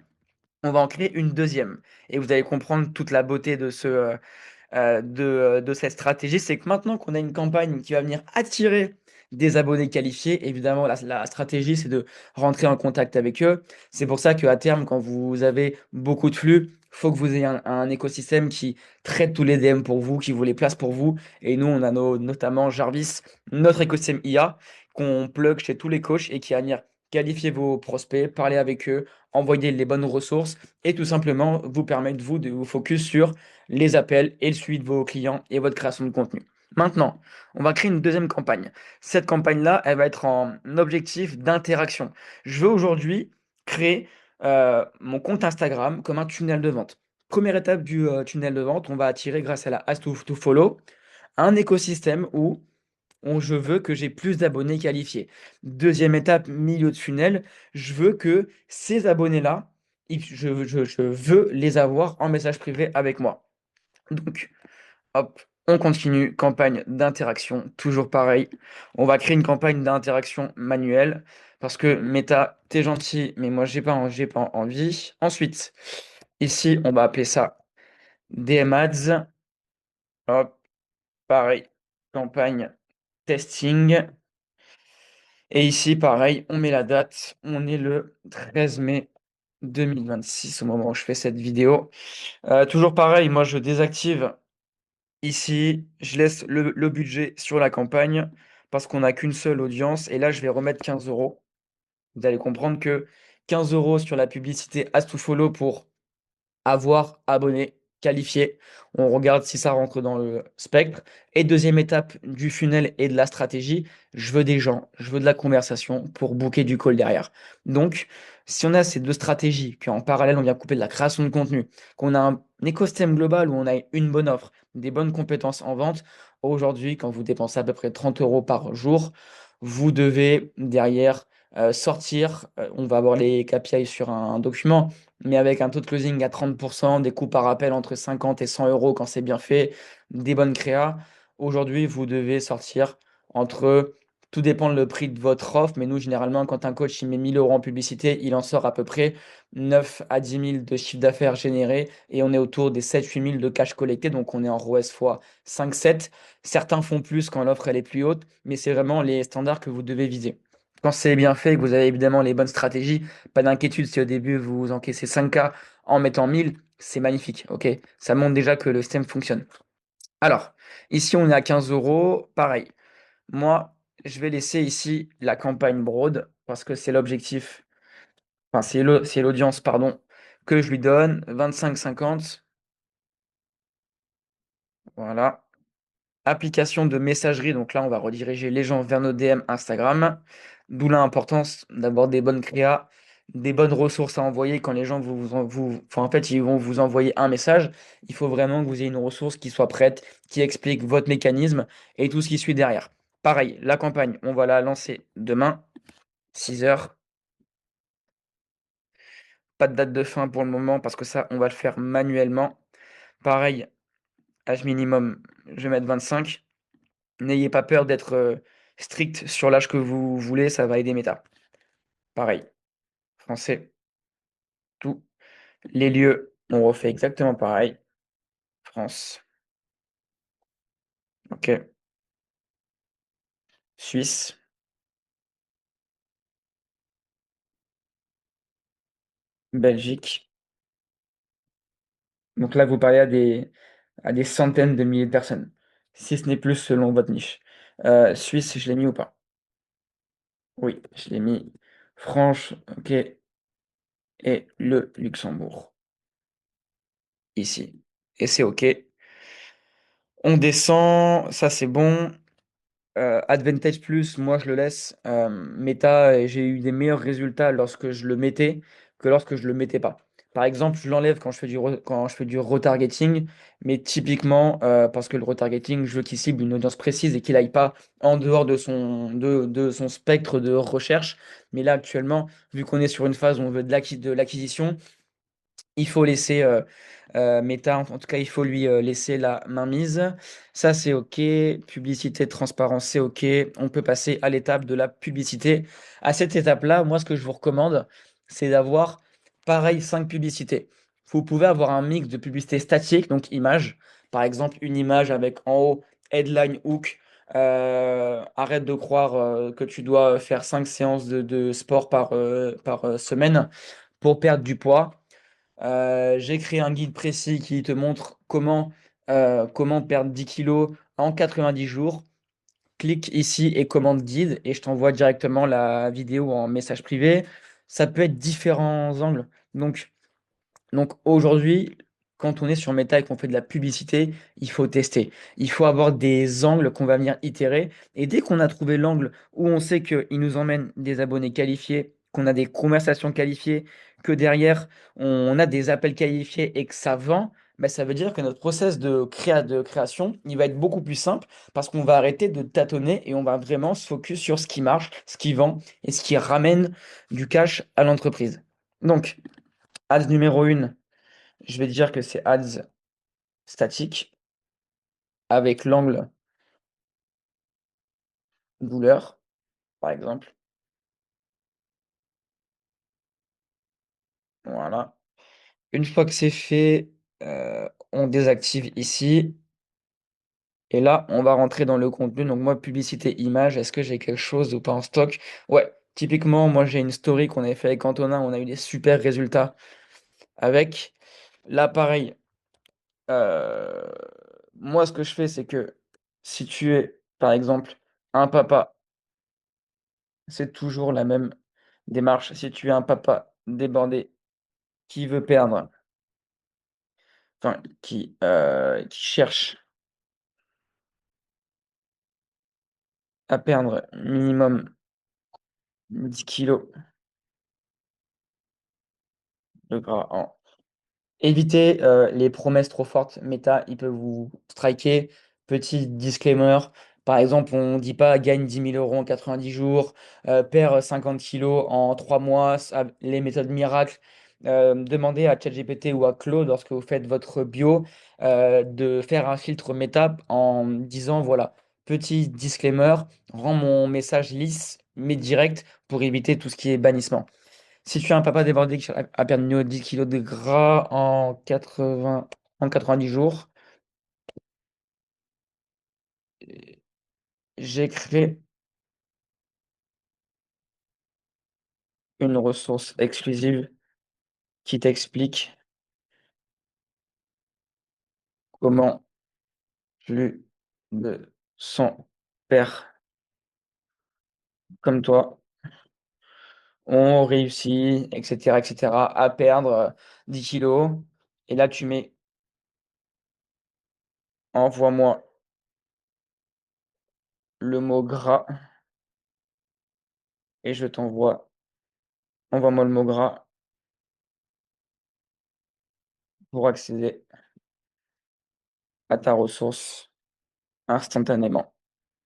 on va en créer une deuxième. Et vous allez comprendre toute la beauté de cette stratégie. C'est que maintenant qu'on a une campagne qui va venir attirer des abonnés qualifiés, évidemment, la stratégie, c'est de rentrer en contact avec eux. C'est pour ça qu'à terme, quand vous avez beaucoup de flux, il faut que vous ayez un écosystème qui traite tous les DM pour vous, qui vous les place pour vous. Et nous, on a notamment Jarvis, notre écosystème IA, qu'on plug chez tous les coachs et qui va venir qualifier vos prospects, parler avec eux, envoyer les bonnes ressources et tout simplement vous permettre, vous, de vous focus sur les appels et le suivi de vos clients et votre création de contenu. Maintenant, on va créer une deuxième campagne. Cette campagne-là, elle va être en objectif d'interaction. Je veux aujourd'hui créer mon compte Instagram comme un tunnel de vente. Première étape du tunnel de vente, on va attirer grâce à la Ask to Follow un écosystème où je veux que j'ai plus d'abonnés qualifiés. Deuxième étape, milieu de funnel, je veux que ces abonnés-là, je veux les avoir en message privé avec moi. Donc, hop, on continue, campagne d'interaction, toujours pareil. On va créer une campagne d'interaction manuelle parce que Meta, t'es gentil, mais moi j'ai pas envie. Ensuite, ici, on va appeler ça DM Ads. Hop, pareil, campagne testing. Et ici, pareil, on met la date. On est le 13 mai 2026 au moment où je fais cette vidéo. Toujours pareil, moi je désactive ici, je laisse le budget sur la campagne parce qu'on n'a qu'une seule audience. Et là, je vais remettre 15 euros. Vous allez comprendre que 15 euros sur la publicité Ask to Follow pour avoir abonné. qualifiés. On regarde si ça rentre dans le spectre. Et deuxième étape du funnel et de la stratégie, je veux des gens, je veux de la conversation pour booker du call derrière. Donc, si on a ces deux stratégies, qu'en parallèle, on vient couper de la création de contenu, qu'on a un écosystème global où on a une bonne offre, des bonnes compétences en vente, aujourd'hui, quand vous dépensez à peu près 30 euros par jour, vous devez derrière sortir, on va avoir les KPI sur un document, mais avec un taux de closing à 30%, des coûts par appel entre 50 et 100 euros quand c'est bien fait, des bonnes créas. Aujourd'hui, vous devez sortir entre, tout dépend le prix de votre offre, mais nous, généralement, quand un coach il met 1000 euros en publicité, il en sort à peu près 9 à 10 000 de chiffre d'affaires généré et on est autour des 7-8 000 de cash collecté, donc on est en ROAS fois 5-7. Certains font plus quand l'offre elle est plus haute, mais c'est vraiment les standards que vous devez viser. Quand c'est bien fait et que vous avez évidemment les bonnes stratégies, pas d'inquiétude si au début vous encaissez 5K en mettant 1000, c'est magnifique, ok? Ça montre déjà que le système fonctionne. Alors, ici on est à 15 euros, pareil. Moi, je vais laisser ici la campagne broad parce que c'est l'objectif, enfin c'est l'audience, pardon, que je lui donne, 25-50, voilà. Application de messagerie, donc là on va rediriger les gens vers nos DM Instagram, d'où l'importance d'avoir des bonnes créas, des bonnes ressources à envoyer quand les gens enfin, en fait ils vont vous envoyer un message, il faut vraiment que vous ayez une ressource qui soit prête, qui explique votre mécanisme et tout ce qui suit derrière. Pareil, la campagne, on va la lancer demain, 6 heures, pas de date de fin pour le moment parce que ça on va le faire manuellement. Pareil, âge minimum, je vais mettre 25. N'ayez pas peur d'être strict sur l'âge que vous voulez, ça va aider Meta. Pareil, français, tout. Les lieux, on refait exactement pareil. France, ok. Suisse, Belgique. Donc là, vous parlez à des centaines de milliers de personnes, si ce n'est plus selon votre niche. Suisse, je l'ai mis ou pas? Oui, je l'ai mis. France, ok. Et le Luxembourg, ici. Et c'est ok. On descend, ça c'est bon. Advantage Plus, moi je le laisse. Meta, j'ai eu des meilleurs résultats lorsque je le mettais que lorsque je le mettais pas. Par exemple, je l'enlève quand je fais quand je fais du retargeting, mais typiquement parce que le retargeting, je veux qu'il cible une audience précise et qu'il aille pas en dehors de son spectre de recherche. Mais là, actuellement, vu qu'on est sur une phase où on veut de l'acquisition, il faut laisser Meta, en tout cas, il faut lui laisser la mainmise. Ça, c'est OK. Publicité, transparence, c'est OK. On peut passer à l'étape de la publicité. À cette étape-là, moi, ce que je vous recommande, c'est d'avoir pareil 5 publicités. Vous pouvez avoir un mix de publicité statique, donc image. Par exemple, une image avec en haut headline hook. Arrête de croire que tu dois faire 5 séances de sport par semaine pour perdre du poids. J'ai créé un guide précis qui te montre comment perdre 10 kilos en 90 jours. Clique ici et commande guide et je t'envoie directement la vidéo en message privé. Ça peut être différents angles. Donc aujourd'hui, quand on est sur Meta et qu'on fait de la publicité, il faut tester. Il faut avoir des angles qu'on va venir itérer. Et dès qu'on a trouvé l'angle où on sait qu'il nous emmène des abonnés qualifiés, qu'on a des conversations qualifiées, que derrière on a des appels qualifiés et que ça vend, ben ça veut dire que notre process de création, il va être beaucoup plus simple parce qu'on va arrêter de tâtonner et on va vraiment se focus sur ce qui marche, ce qui vend et ce qui ramène du cash à l'entreprise. Donc, ads numéro 1. Je vais dire que c'est ads statique avec l'angle douleur, par exemple. Voilà. Une fois que c'est fait, on désactive ici. Et là, on va rentrer dans le contenu. Donc moi, publicité image, est-ce que j'ai quelque chose ou pas en stock? Ouais, typiquement, moi j'ai une story qu'on avait fait avec Antonin, on a eu des super résultats avec. Là, pareil, euh, moi ce que je fais, c'est que si tu es, par exemple, un papa, c'est toujours la même démarche. Si tu es un papa débordé qui veut perdre enfin, qui cherchent à perdre minimum 10 kilos de gras en évitez, les promesses trop fortes. Meta, ils peuvent vous striker. Petit disclaimer, par exemple, on dit pas: «Gagne 10 000 € en 90 jours», «Perds 50 kilos en 3 mois», ça les méthodes miracles. Demandez à ChatGPT ou à Claude, lorsque vous faites votre bio, de faire un filtre Meta en disant: «Voilà, petit disclaimer, rends mon message lisse mais direct pour éviter tout ce qui est bannissement». Si tu es un papa débordé qui cherche à perdre 10 kilos de gras en 90 jours, j'ai créé une ressource exclusive qui t'explique comment plus de 100 pères comme toi ont réussi, et cetera, à perdre 10 kilos. Et là, tu mets envoie-moi le mot gras et je t'envoie envoie-moi le mot gras pour accéder à ta ressource instantanément.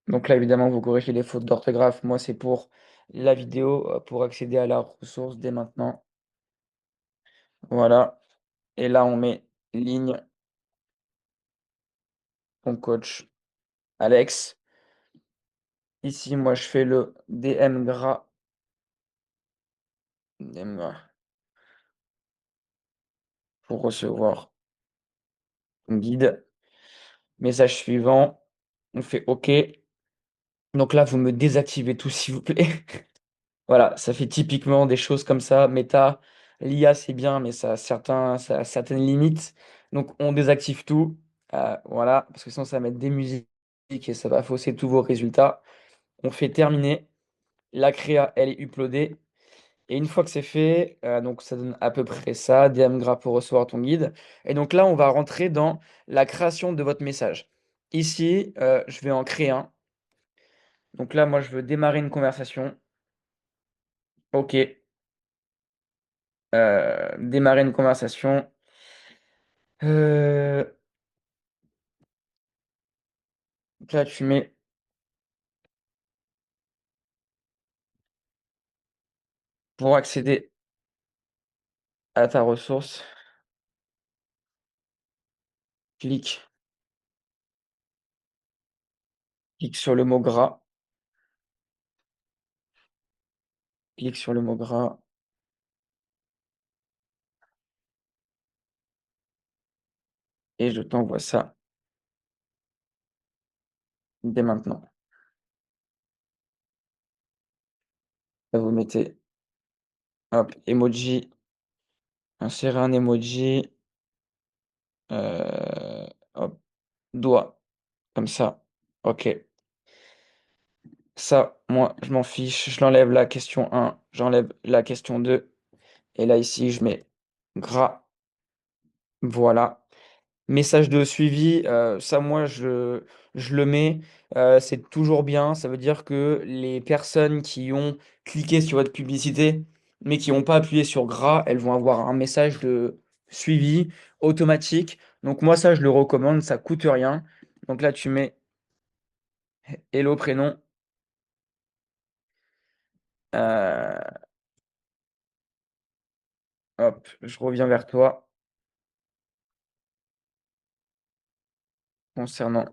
Donc là, évidemment, vous corrigez les fautes d'orthographe. Moi, c'est pour la vidéo, pour accéder à la ressource dès maintenant. Voilà. Et là, on met ligne, ton coach Alex. Ici, moi, je fais le DM gras. DM gras pour recevoir ton guide. Message suivant. On fait OK. Donc là, vous me désactivez tout, s'il vous plaît. Voilà, ça fait typiquement des choses comme ça. Meta, l'IA, c'est bien, mais ça a certaines limites. Donc, on désactive tout. Voilà, parce que sinon, ça va mettre des musiques et ça va fausser tous vos résultats. On fait terminer. La créa, elle est uploadée. Et une fois que c'est fait, donc ça donne à peu près ça, DM gras pour recevoir ton guide. Et donc là, on va rentrer dans la création de votre message. Ici, je vais en créer un. Donc là, moi, je veux démarrer une conversation. OK. Démarrer une conversation. Donc là, tu mets pour accéder à ta ressource, clique, clique sur le mot gras, clique sur le mot gras et je t'envoie ça dès maintenant. Là, vous mettez, hop, emoji, insérer un emoji, hop, doigt, comme ça. OK. Ça, moi, je m'en fiche. Je l'enlève la question 1, j'enlève la question 2 et là, ici, je mets gras. Voilà. Message de suivi, ça moi je le mets, c'est toujours bien. Ça veut dire que les personnes qui ont cliqué sur votre publicité, mais qui ont pas appuyé sur gras, elles vont avoir un message de suivi automatique. Donc moi ça je le recommande, ça coûte rien. Donc là tu mets hello prénom, heu, hop, je reviens vers toi concernant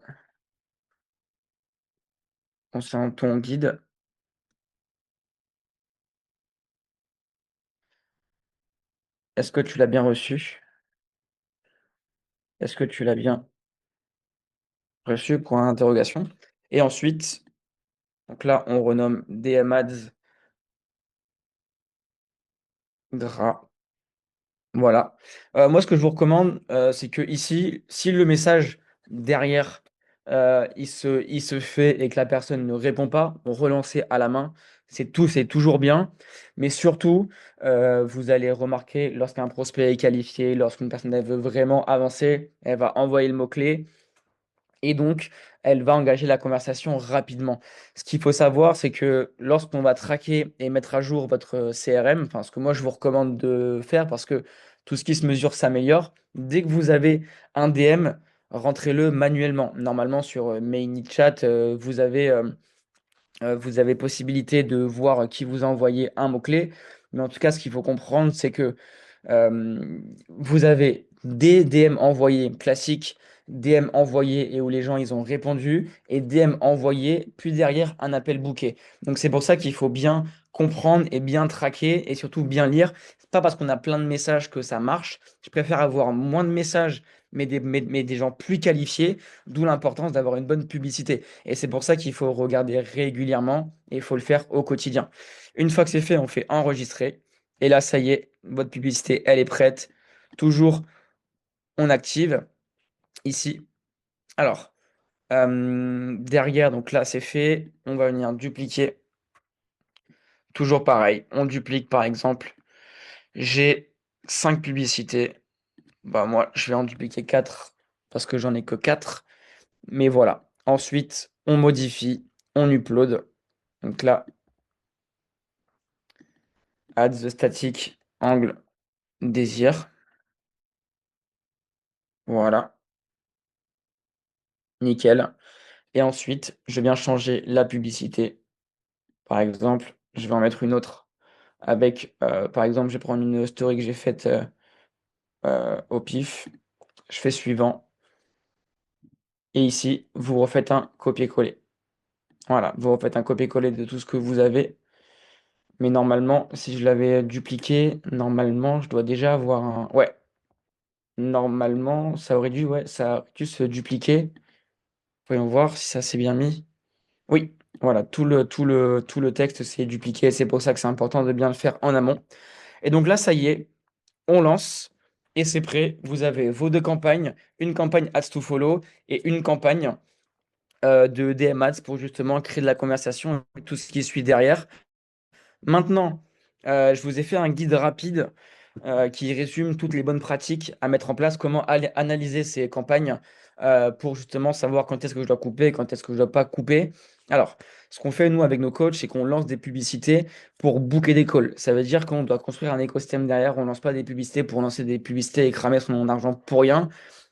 concernant ton guide. Est-ce que tu l'as bien reçu? Est-ce que tu l'as bien reçu? Point d'interrogation. Et ensuite, donc là, on renomme DM Ads gras. Voilà. Moi, ce que je vous recommande, c'est que ici, si le message derrière, il se fait et que la personne ne répond pas, relancer à la main, c'est toujours bien. Mais surtout, vous allez remarquer lorsqu'un prospect est qualifié, lorsqu'une personne elle veut vraiment avancer, elle va envoyer le mot-clé et donc elle va engager la conversation rapidement. Ce qu'il faut savoir, c'est que lorsqu'on va traquer et mettre à jour votre CRM, enfin ce que moi je vous recommande de faire parce que tout ce qui se mesure s'améliore, dès que vous avez un DM, rentrez-le manuellement. Normalement sur MailChat, vous avez possibilité de voir qui vous a envoyé un mot-clé. Mais en tout cas, ce qu'il faut comprendre, c'est que vous avez des DM envoyés classiques, DM envoyés et où les gens ils ont répondu, et DM envoyés, puis derrière un appel booké. Donc c'est pour ça qu'il faut bien comprendre et bien traquer et surtout bien lire. C'est pas parce qu'on a plein de messages que ça marche. Je préfère avoir moins de messages, mais des gens plus qualifiés, d'où l'importance d'avoir une bonne publicité. Et c'est pour ça qu'il faut regarder régulièrement et il faut le faire au quotidien. Une fois que c'est fait, on fait enregistrer. Et là, ça y est, votre publicité, elle est prête. Toujours, on active ici. Alors, derrière, donc là, c'est fait. On va venir dupliquer. Toujours pareil. On duplique, par exemple. J'ai 5 publicités. Bah, moi, je vais en dupliquer 4 parce que j'en ai que 4. Mais voilà. Ensuite, on modifie, on upload. Donc là, add the static angle désir. Voilà, nickel. Et ensuite, je viens changer la publicité. Par exemple, je vais en mettre une autre avec, par exemple, je vais prendre une story que j'ai faite au pif. Je fais suivant. Et ici, vous refaites un copier-coller. Voilà, vous refaites un copier-coller de tout ce que vous avez. Mais normalement, si je l'avais dupliqué, normalement, je dois déjà avoir un. Ouais, normalement, ça aurait dû, ouais, ça aurait dû se dupliquer. Voyons voir si ça s'est bien mis. Oui, voilà, tout le texte s'est dupliqué. C'est pour ça que c'est important de bien le faire en amont. Et donc là, ça y est, on lance et c'est prêt. Vous avez vos deux campagnes, une campagne Ads to Follow et une campagne de DM Ads pour justement créer de la conversation et tout ce qui suit derrière. Maintenant, je vous ai fait un guide rapide qui résume toutes les bonnes pratiques à mettre en place, comment analyser ces campagnes pour justement savoir quand est-ce que je dois couper, quand est-ce que je ne dois pas couper. Alors, ce qu'on fait nous avec nos coachs, c'est qu'on lance des publicités pour booker des calls. Ça veut dire qu'on doit construire un écosystème derrière. On ne lance pas des publicités pour lancer des publicités et cramer son argent pour rien.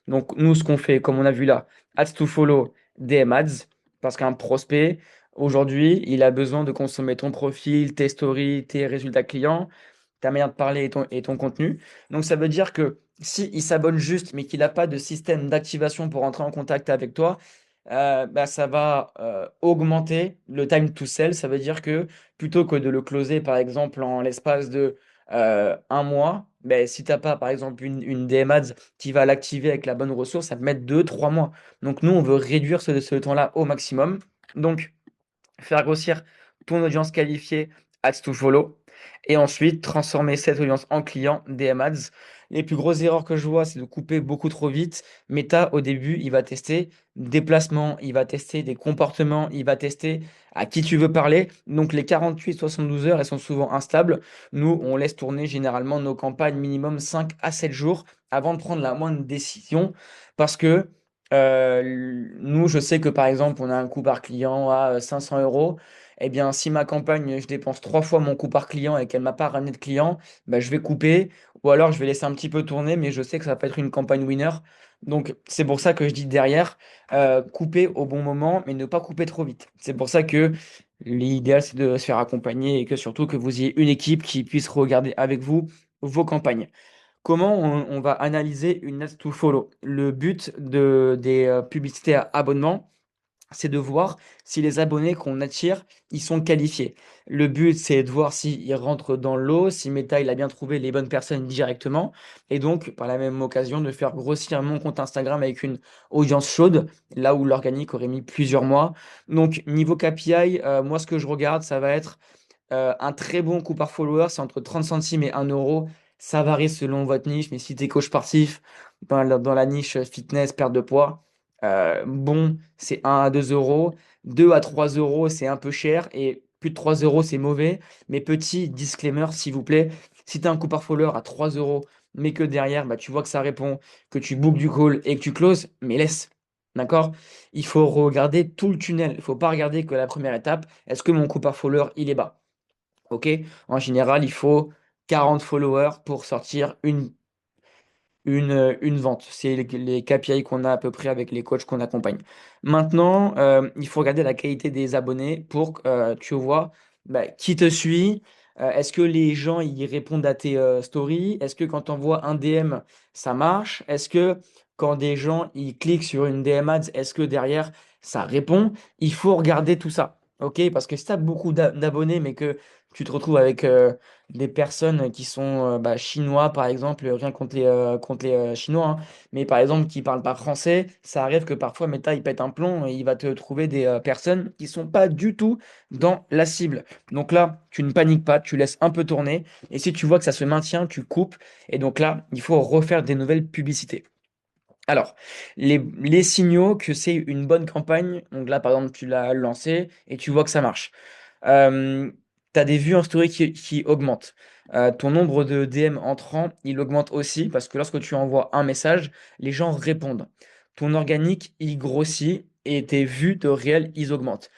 Donc, nous, ce qu'on fait, comme on a vu là, ads to follow, DM ads, parce qu'un prospect, aujourd'hui, il a besoin de consommer ton profil, tes stories, tes résultats clients, ta manière de parler et ton contenu. Donc ça veut dire que si il s'abonne juste, mais qu'il n'a pas de système d'activation pour entrer en contact avec toi, bah, ça va augmenter le time to sell. Ça veut dire que plutôt que de le closer, par exemple, en l'espace de un mois, ben, si tu n'as pas, par exemple, une DM Ads qui va l'activer avec la bonne ressource, ça peut mettre 2, 3 mois. Donc nous, on veut réduire ce temps-là au maximum. Donc, faire grossir ton audience qualifiée Ads to Follow et ensuite transformer cette audience en client DM Ads. Les plus grosses erreurs que je vois, c'est de couper beaucoup trop vite. Meta, au début, il va tester des placements, il va tester des comportements, il va tester à qui tu veux parler. Donc les 48-72 heures, elles sont souvent instables. Nous, on laisse tourner généralement nos campagnes minimum 5 à 7 jours avant de prendre la moindre décision parce que nous, je sais que par exemple, on a un coût par client à 500 euros. Eh bien, si ma campagne, je dépense 3 fois mon coût par client et qu'elle m'a pas ramené de clients, bah, je vais couper ou alors je vais laisser un petit peu tourner, mais je sais que ça va pas être une campagne winner. Donc, c'est pour ça que je dis derrière, couper au bon moment, mais ne pas couper trop vite. C'est pour ça que l'idéal, c'est de se faire accompagner et que surtout que vous ayez une équipe qui puisse regarder avec vous vos campagnes. Comment on va analyser une ads to follow? Le but des publicités à abonnement, c'est de voir si les abonnés qu'on attire, ils sont qualifiés. Le but, c'est de voir s'ils rentrent dans l'eau, si Meta, il a bien trouvé les bonnes personnes directement. Et donc, par la même occasion, de faire grossir mon compte Instagram avec une audience chaude, là où l'organique aurait mis plusieurs mois. Donc, niveau KPI, moi, ce que je regarde, ça va être un très bon coût par follower, c'est entre 30 centimes et 1 euro. Ça varie selon votre niche, mais si tu es coach sportif, dans la niche fitness, perte de poids, Bon, c'est 1 à 2 euros. 2 à 3 euros, c'est un peu cher. Et plus de 3 euros, c'est mauvais. Mais petit disclaimer, s'il vous plaît, si tu as un coup par follower à 3 euros, mais que derrière, bah, tu vois que ça répond, que tu bookes du call et que tu closes, mais laisse. D'accord? Il faut regarder tout le tunnel. Il ne faut pas regarder que la première étape. Est-ce que mon coup par follower, il est bas? OK? En général, il faut 40 followers pour sortir une vente. C'est les KPI qu'on a à peu près avec les coachs qu'on accompagne. Maintenant, il faut regarder la qualité des abonnés pour que tu vois bah, qui te suit. Est-ce que les gens ils répondent à tes stories? Est-ce que quand tu envoies un DM, ça marche? Est-ce que quand des gens ils cliquent sur une DM ads, est-ce que derrière ça répond? Il faut regarder tout ça. OK? Parce que si tu as beaucoup d'abonnés, mais que tu te retrouves avec des personnes qui sont bah, chinois, par exemple, rien contre les Chinois, hein, mais par exemple qui parlent pas français, ça arrive que parfois Meta il pète un plomb et il va te trouver des personnes qui sont pas du tout dans la cible. Donc là, tu ne paniques pas, tu laisses un peu tourner et si tu vois que ça se maintient, tu coupes et donc là, il faut refaire des nouvelles publicités. Alors, les signaux que c'est une bonne campagne, donc là par exemple tu l'as lancé et tu vois que ça marche. Tu as des vues en story qui augmentent. Ton nombre de DM entrants, il augmente aussi parce que lorsque tu envoies un message, les gens répondent. Ton organique, il grossit et tes vues de réel, ils augmentent.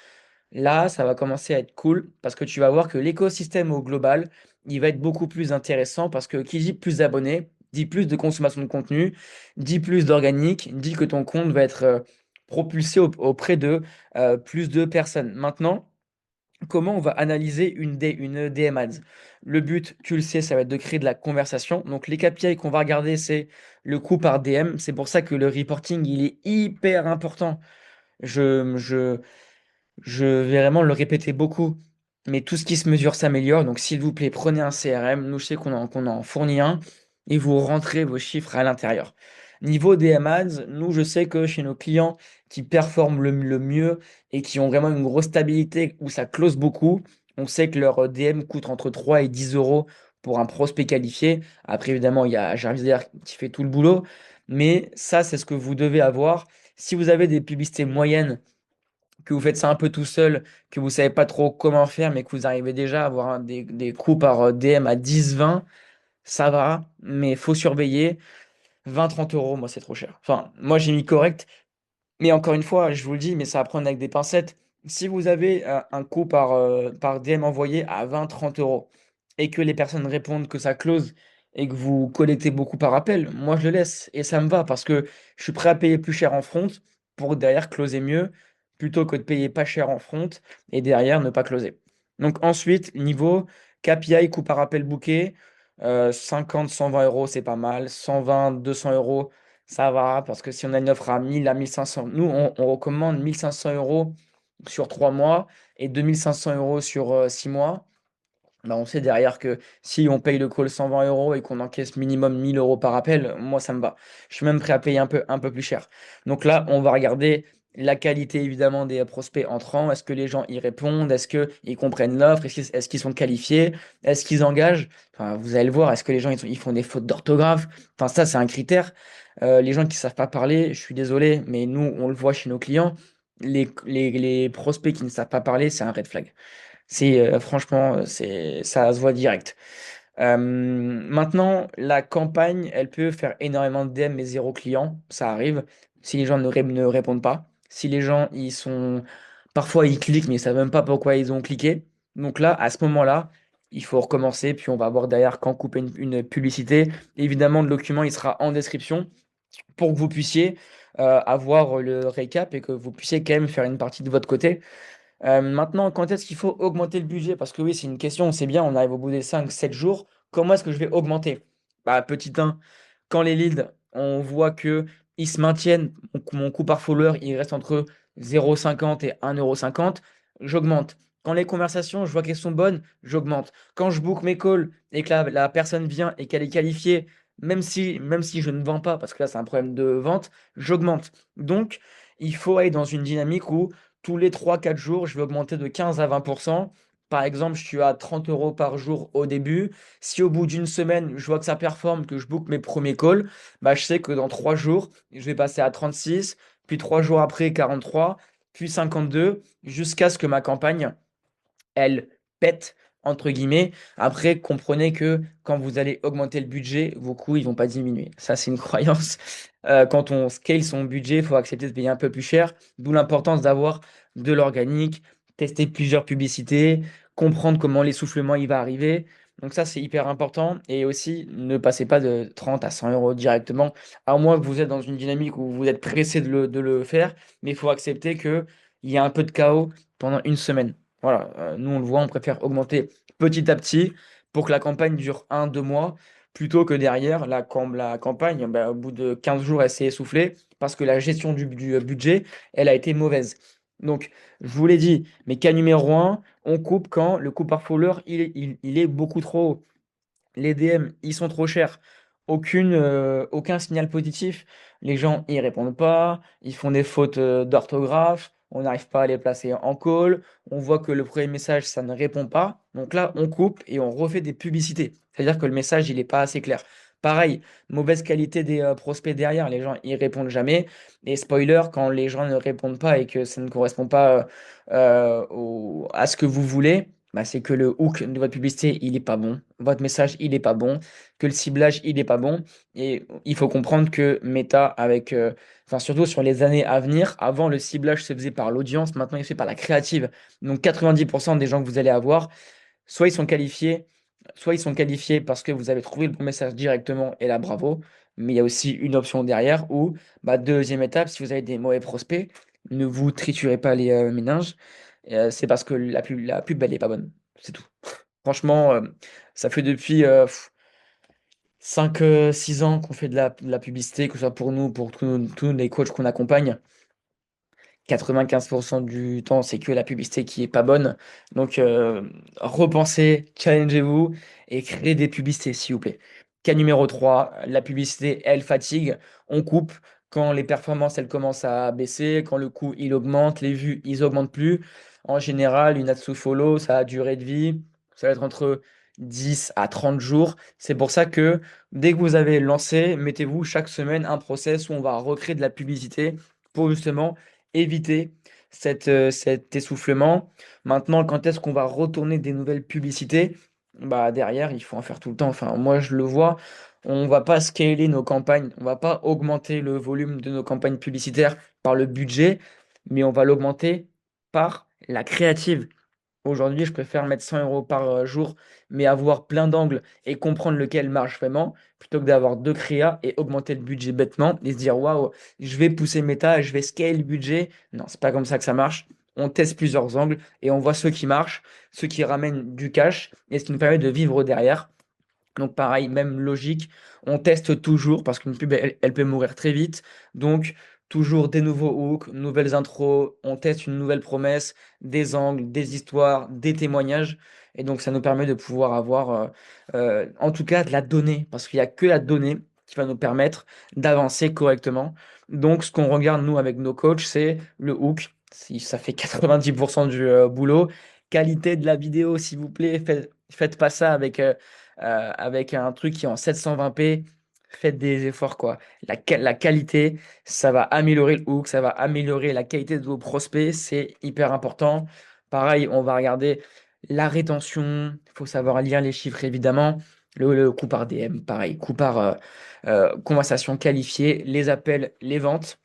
Là, ça va commencer à être cool parce que tu vas voir que l'écosystème au global, il va être beaucoup plus intéressant parce que qui dit plus d'abonnés, dit plus de consommation de contenu, dit plus d'organique, dit que ton compte va être propulsé auprès de plus de personnes. Maintenant, comment on va analyser une DM ads? Le but, tu le sais, ça va être de créer de la conversation. Donc, les KPI qu'on va regarder, c'est le coût par DM. C'est pour ça que le reporting, il est hyper important. Je, je, je vais vraiment le répéter beaucoup, mais tout ce qui se mesure s'améliore. Donc, s'il vous plaît, prenez un CRM. Nous, je sais qu'on en fournit un et vous rentrez vos chiffres à l'intérieur. Niveau DM Ads, nous, je sais que chez nos clients qui performent le mieux et qui ont vraiment une grosse stabilité où ça close beaucoup, on sait que leur DM coûte entre 3 et 10 euros pour un prospect qualifié. Après, évidemment, il y a Jarvis derrière qui fait tout le boulot, mais ça, c'est ce que vous devez avoir. Si vous avez des publicités moyennes, que vous faites ça un peu tout seul, que vous savez pas trop comment faire, mais que vous arrivez déjà à avoir des coûts par DM à 10-20, ça va, mais faut surveiller. 20-30 euros, moi, c'est trop cher. Enfin, moi, j'ai mis correct, mais encore une fois, je vous le dis, mais ça va prendre avec des pincettes. Si vous avez un coût par DM envoyé à 20-30 euros et que les personnes répondent que ça close et que vous collectez beaucoup par appel, moi je le laisse et ça me va parce que je suis prêt à payer plus cher en front pour derrière closer mieux plutôt que de payer pas cher en front et derrière ne pas closer. Donc ensuite, niveau KPI, coût par appel booké, 50-120 euros, c'est pas mal. 120-200 euros, ça va, parce que si on a une offre à 1000 à 1500, nous, on recommande 1500 euros sur 3 mois et 2500 euros sur 6 mois. Bah, on sait derrière que si on paye le call 120 euros et qu'on encaisse minimum 1000 euros par appel, moi, ça me va. Je suis même prêt à payer un peu plus cher. Donc là, on va regarder la qualité évidemment des prospects entrants. Est-ce que les gens y répondent? Est-ce qu'ils comprennent l'offre? Est-ce qu'ils sont qualifiés? Est-ce qu'ils engagent? Enfin, vous allez le voir. Est-ce que les gens ils font des fautes d'orthographe? Enfin, ça, c'est un critère. Les gens qui ne savent pas parler, je suis désolé, mais nous, on le voit chez nos clients. Les prospects qui ne savent pas parler, c'est un red flag. C'est franchement, ça se voit direct. Maintenant, la campagne, elle peut faire énormément de DM mais zéro client, ça arrive. Si les gens ne répondent pas, si les gens ils sont parfois ils cliquent mais ils savent même pas pourquoi ils ont cliqué. Donc là, à ce moment-là, il faut recommencer puis on va voir derrière quand couper une publicité. Évidemment, le document il sera en description pour que vous puissiez avoir le récap et que vous puissiez quand même faire une partie de votre côté. Maintenant, quand est-ce qu'il faut augmenter le budget? Parce que oui, c'est une question, c'est bien, on arrive au bout des 5-7 jours. Comment est-ce que je vais augmenter? Bah, petit 1, quand les leads, on voit que ils se maintiennent, mon coût par follower, il reste entre 0,50 et 1,50 €, j'augmente. Quand les conversations, je vois qu'elles sont bonnes, j'augmente. Quand je book mes calls et que la personne vient et qu'elle est qualifiée, même si je ne vends pas, parce que là, c'est un problème de vente, j'augmente. Donc, il faut aller dans une dynamique où tous les 3-4 jours, je vais augmenter de 15 à 20%. Par exemple, je suis à 30 euros par jour au début. Si au bout d'une semaine, je vois que ça performe, que je book mes premiers calls, bah, je sais que dans 3 jours, je vais passer à 36, puis 3 jours après, 43, puis 52, jusqu'à ce que ma campagne, elle pète, entre guillemets. Après, comprenez que quand vous allez augmenter le budget, vos coûts, ils vont pas diminuer. Ça, c'est une croyance. Quand on scale son budget, il faut accepter de payer un peu plus cher. D'où l'importance d'avoir de l'organique, tester plusieurs publicités, comprendre comment l'essoufflement il va arriver. Donc ça, c'est hyper important. Et aussi, ne passez pas de 30 à 100 euros directement, à moins que vous êtes dans une dynamique où vous êtes pressé de le faire. Mais il faut accepter qu'il y a un peu de chaos pendant une semaine. Voilà, nous on le voit, on préfère augmenter petit à petit pour que la campagne dure 1, 2 mois, plutôt que derrière, la campagne, bah, au bout de 15 jours, elle s'est essoufflée parce que la gestion du budget, elle a été mauvaise. Donc, je vous l'ai dit, mais cas numéro un, on coupe quand le coût par follower, il est beaucoup trop haut. Les DM, ils sont trop chers. Aucun signal positif. Les gens, ils répondent pas. Ils font des fautes d'orthographe. On n'arrive pas à les placer en call. On voit que le premier message, ça ne répond pas. Donc là, on coupe et on refait des publicités. C'est-à-dire que le message, il n'est pas assez clair. Pareil, mauvaise qualité des prospects derrière. Les gens, ils répondent jamais. Et spoiler, quand les gens ne répondent pas et que ça ne correspond pas à ce que vous voulez, bah, c'est que le hook de votre publicité, il est pas bon. Votre message, il est pas bon. Que le ciblage, il est pas bon. Et il faut comprendre que Meta, enfin, surtout sur les années à venir, avant, le ciblage se faisait par l'audience. Maintenant, il se fait par la créative. Donc, 90% des gens que vous allez avoir, soit ils sont qualifiés, soit ils sont qualifiés parce que vous avez trouvé le bon message directement. Et là, bravo. Mais il y a aussi une option derrière où, bah, deuxième étape, si vous avez des mauvais prospects, ne vous triturez pas les méninges. C'est parce que la pub, elle est pas bonne. C'est tout. Franchement, ça fait depuis 5-6 ans qu'on fait de la publicité, que ce soit pour nous, pour tous les coachs qu'on accompagne. 95% du temps, c'est que la publicité qui est pas bonne. Donc, repensez, challengez-vous et créez des publicités, s'il vous plaît. Cas numéro 3, la publicité, elle fatigue. On coupe quand les performances, elles commencent à baisser, quand le coût, il augmente, les vues, ils augmentent plus. En général, une ad sous follow, ça a durée de vie. Ça va être entre 10 à 30 jours. C'est pour ça que dès que vous avez lancé, mettez-vous chaque semaine un process où on va recréer de la publicité pour justement éviter cet essoufflement. Maintenant, quand est-ce qu'on va retourner des nouvelles publicités? Bah, derrière, il faut en faire tout le temps. Enfin, moi, je le vois. On va pas scaler nos campagnes, on va pas augmenter le volume de nos campagnes publicitaires par le budget, mais on va l'augmenter par la créative. Aujourd'hui, je préfère mettre 100 euros par jour, mais avoir plein d'angles et comprendre lequel marche vraiment, plutôt que d'avoir deux créas et augmenter le budget bêtement et se dire waouh, je vais pousser méta, je vais scale le budget. Non, c'est pas comme ça que ça marche. On teste plusieurs angles et on voit ceux qui marchent, ceux qui ramènent du cash et ce qui nous permet de vivre derrière. Donc pareil, même logique, on teste toujours parce qu'une pub, elle peut mourir très vite. Donc toujours des nouveaux hooks, nouvelles intros, on teste une nouvelle promesse, des angles, des histoires, des témoignages. Et donc ça nous permet de pouvoir avoir en tout cas de la donnée, parce qu'il n'y a que la donnée qui va nous permettre d'avancer correctement. Donc ce qu'on regarde nous avec nos coachs, c'est le hook. Si ça fait 90% du boulot. Qualité de la vidéo, s'il vous plaît, faites pas ça avec un truc qui est en 720p, faites des efforts, quoi. La qualité, ça va améliorer le hook, ça va améliorer la qualité de vos prospects, c'est hyper important. Pareil, on va regarder la rétention, il faut savoir lire les chiffres, évidemment. Le coût par DM, pareil, coût par conversation qualifiée, les appels, les ventes.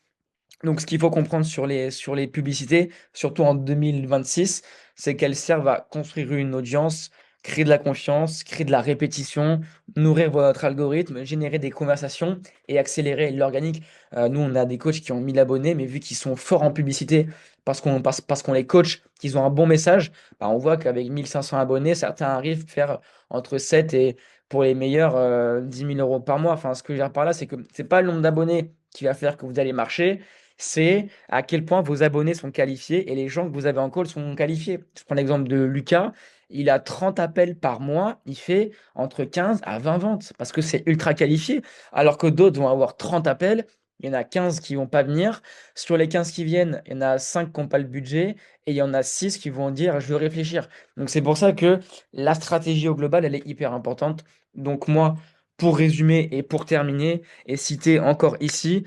Donc, ce qu'il faut comprendre sur les publicités, surtout en 2026, c'est qu'elles servent à construire une audience, créer de la confiance, créer de la répétition, nourrir votre algorithme, générer des conversations et accélérer l'organique. Nous, on a des coachs qui ont 1000 abonnés, mais vu qu'ils sont forts en publicité, parce qu'on les coach, qu'ils ont un bon message, bah, on voit qu'avec 1500 abonnés, certains arrivent à faire entre 7 et, pour les meilleurs, 10 000 euros par mois. Enfin, ce que je veux dire par là, c'est que c'est pas le nombre d'abonnés qui va faire que vous allez marcher, c'est à quel point vos abonnés sont qualifiés et les gens que vous avez en call sont qualifiés. Je prends l'exemple de Lucas, il a 30 appels par mois, il fait entre 15 à 20 ventes parce que c'est ultra qualifié, alors que d'autres vont avoir 30 appels, il y en a 15 qui vont pas venir. Sur les 15 qui viennent, il y en a 5 qui n'ont pas le budget et il y en a 6 qui vont dire je veux réfléchir. Donc c'est pour ça que la stratégie au global, elle est hyper importante. Donc moi, pour résumer et pour terminer et citer encore ici,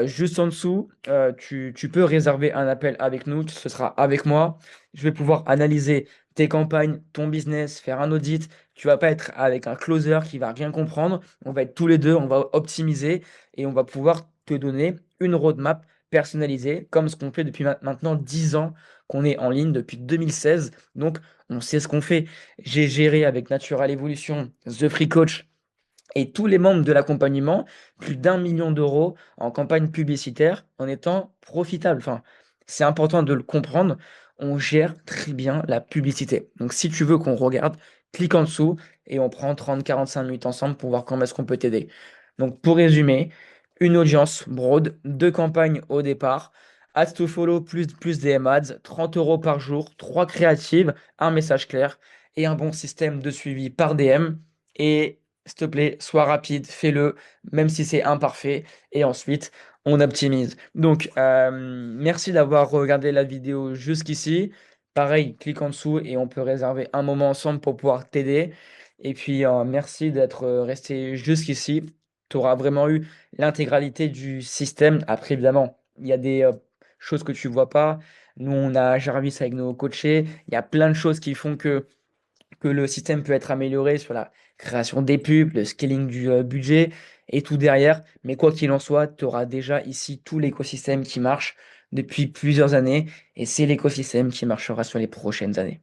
Juste en dessous, tu peux réserver un appel avec nous, ce sera avec moi. Je vais pouvoir analyser tes campagnes, ton business, faire un audit. Tu vas pas être avec un closer qui va rien comprendre. On va être tous les 2, on va optimiser et on va pouvoir te donner une roadmap personnalisée comme ce qu'on fait depuis maintenant 10 ans qu'on est en ligne depuis 2016. Donc on sait ce qu'on fait. J'ai géré avec Natural Evolution, The Free Coach et tous les membres de l'accompagnement plus d'1 million d'euros en campagne publicitaire en étant profitable. Enfin, c'est important de le comprendre. On gère très bien la publicité. Donc, si tu veux qu'on regarde, clique en dessous et on prend 30-45 minutes ensemble pour voir comment est-ce qu'on peut t'aider. Donc, pour résumer, une audience broad, 2 campagnes au départ, ads to follow plus DM ads, 30 euros par jour, 3 créatives, un message clair et un bon système de suivi par DM. Et s'il te plaît, sois rapide, fais-le, même si c'est imparfait. Et ensuite, on optimise. Donc, merci d'avoir regardé la vidéo jusqu'ici. Pareil, clique en dessous et on peut réserver un moment ensemble pour pouvoir t'aider. Et puis, merci d'être resté jusqu'ici. Tu auras vraiment eu l'intégralité du système. Après, évidemment, il y a des choses que tu vois pas. Nous, on a Jarvis avec nos coachés. Il y a plein de choses qui font que le système peut être amélioré sur la création des pubs, le scaling du budget et tout derrière. Mais quoi qu'il en soit, tu auras déjà ici tout l'écosystème qui marche depuis plusieurs années et c'est l'écosystème qui marchera sur les prochaines années.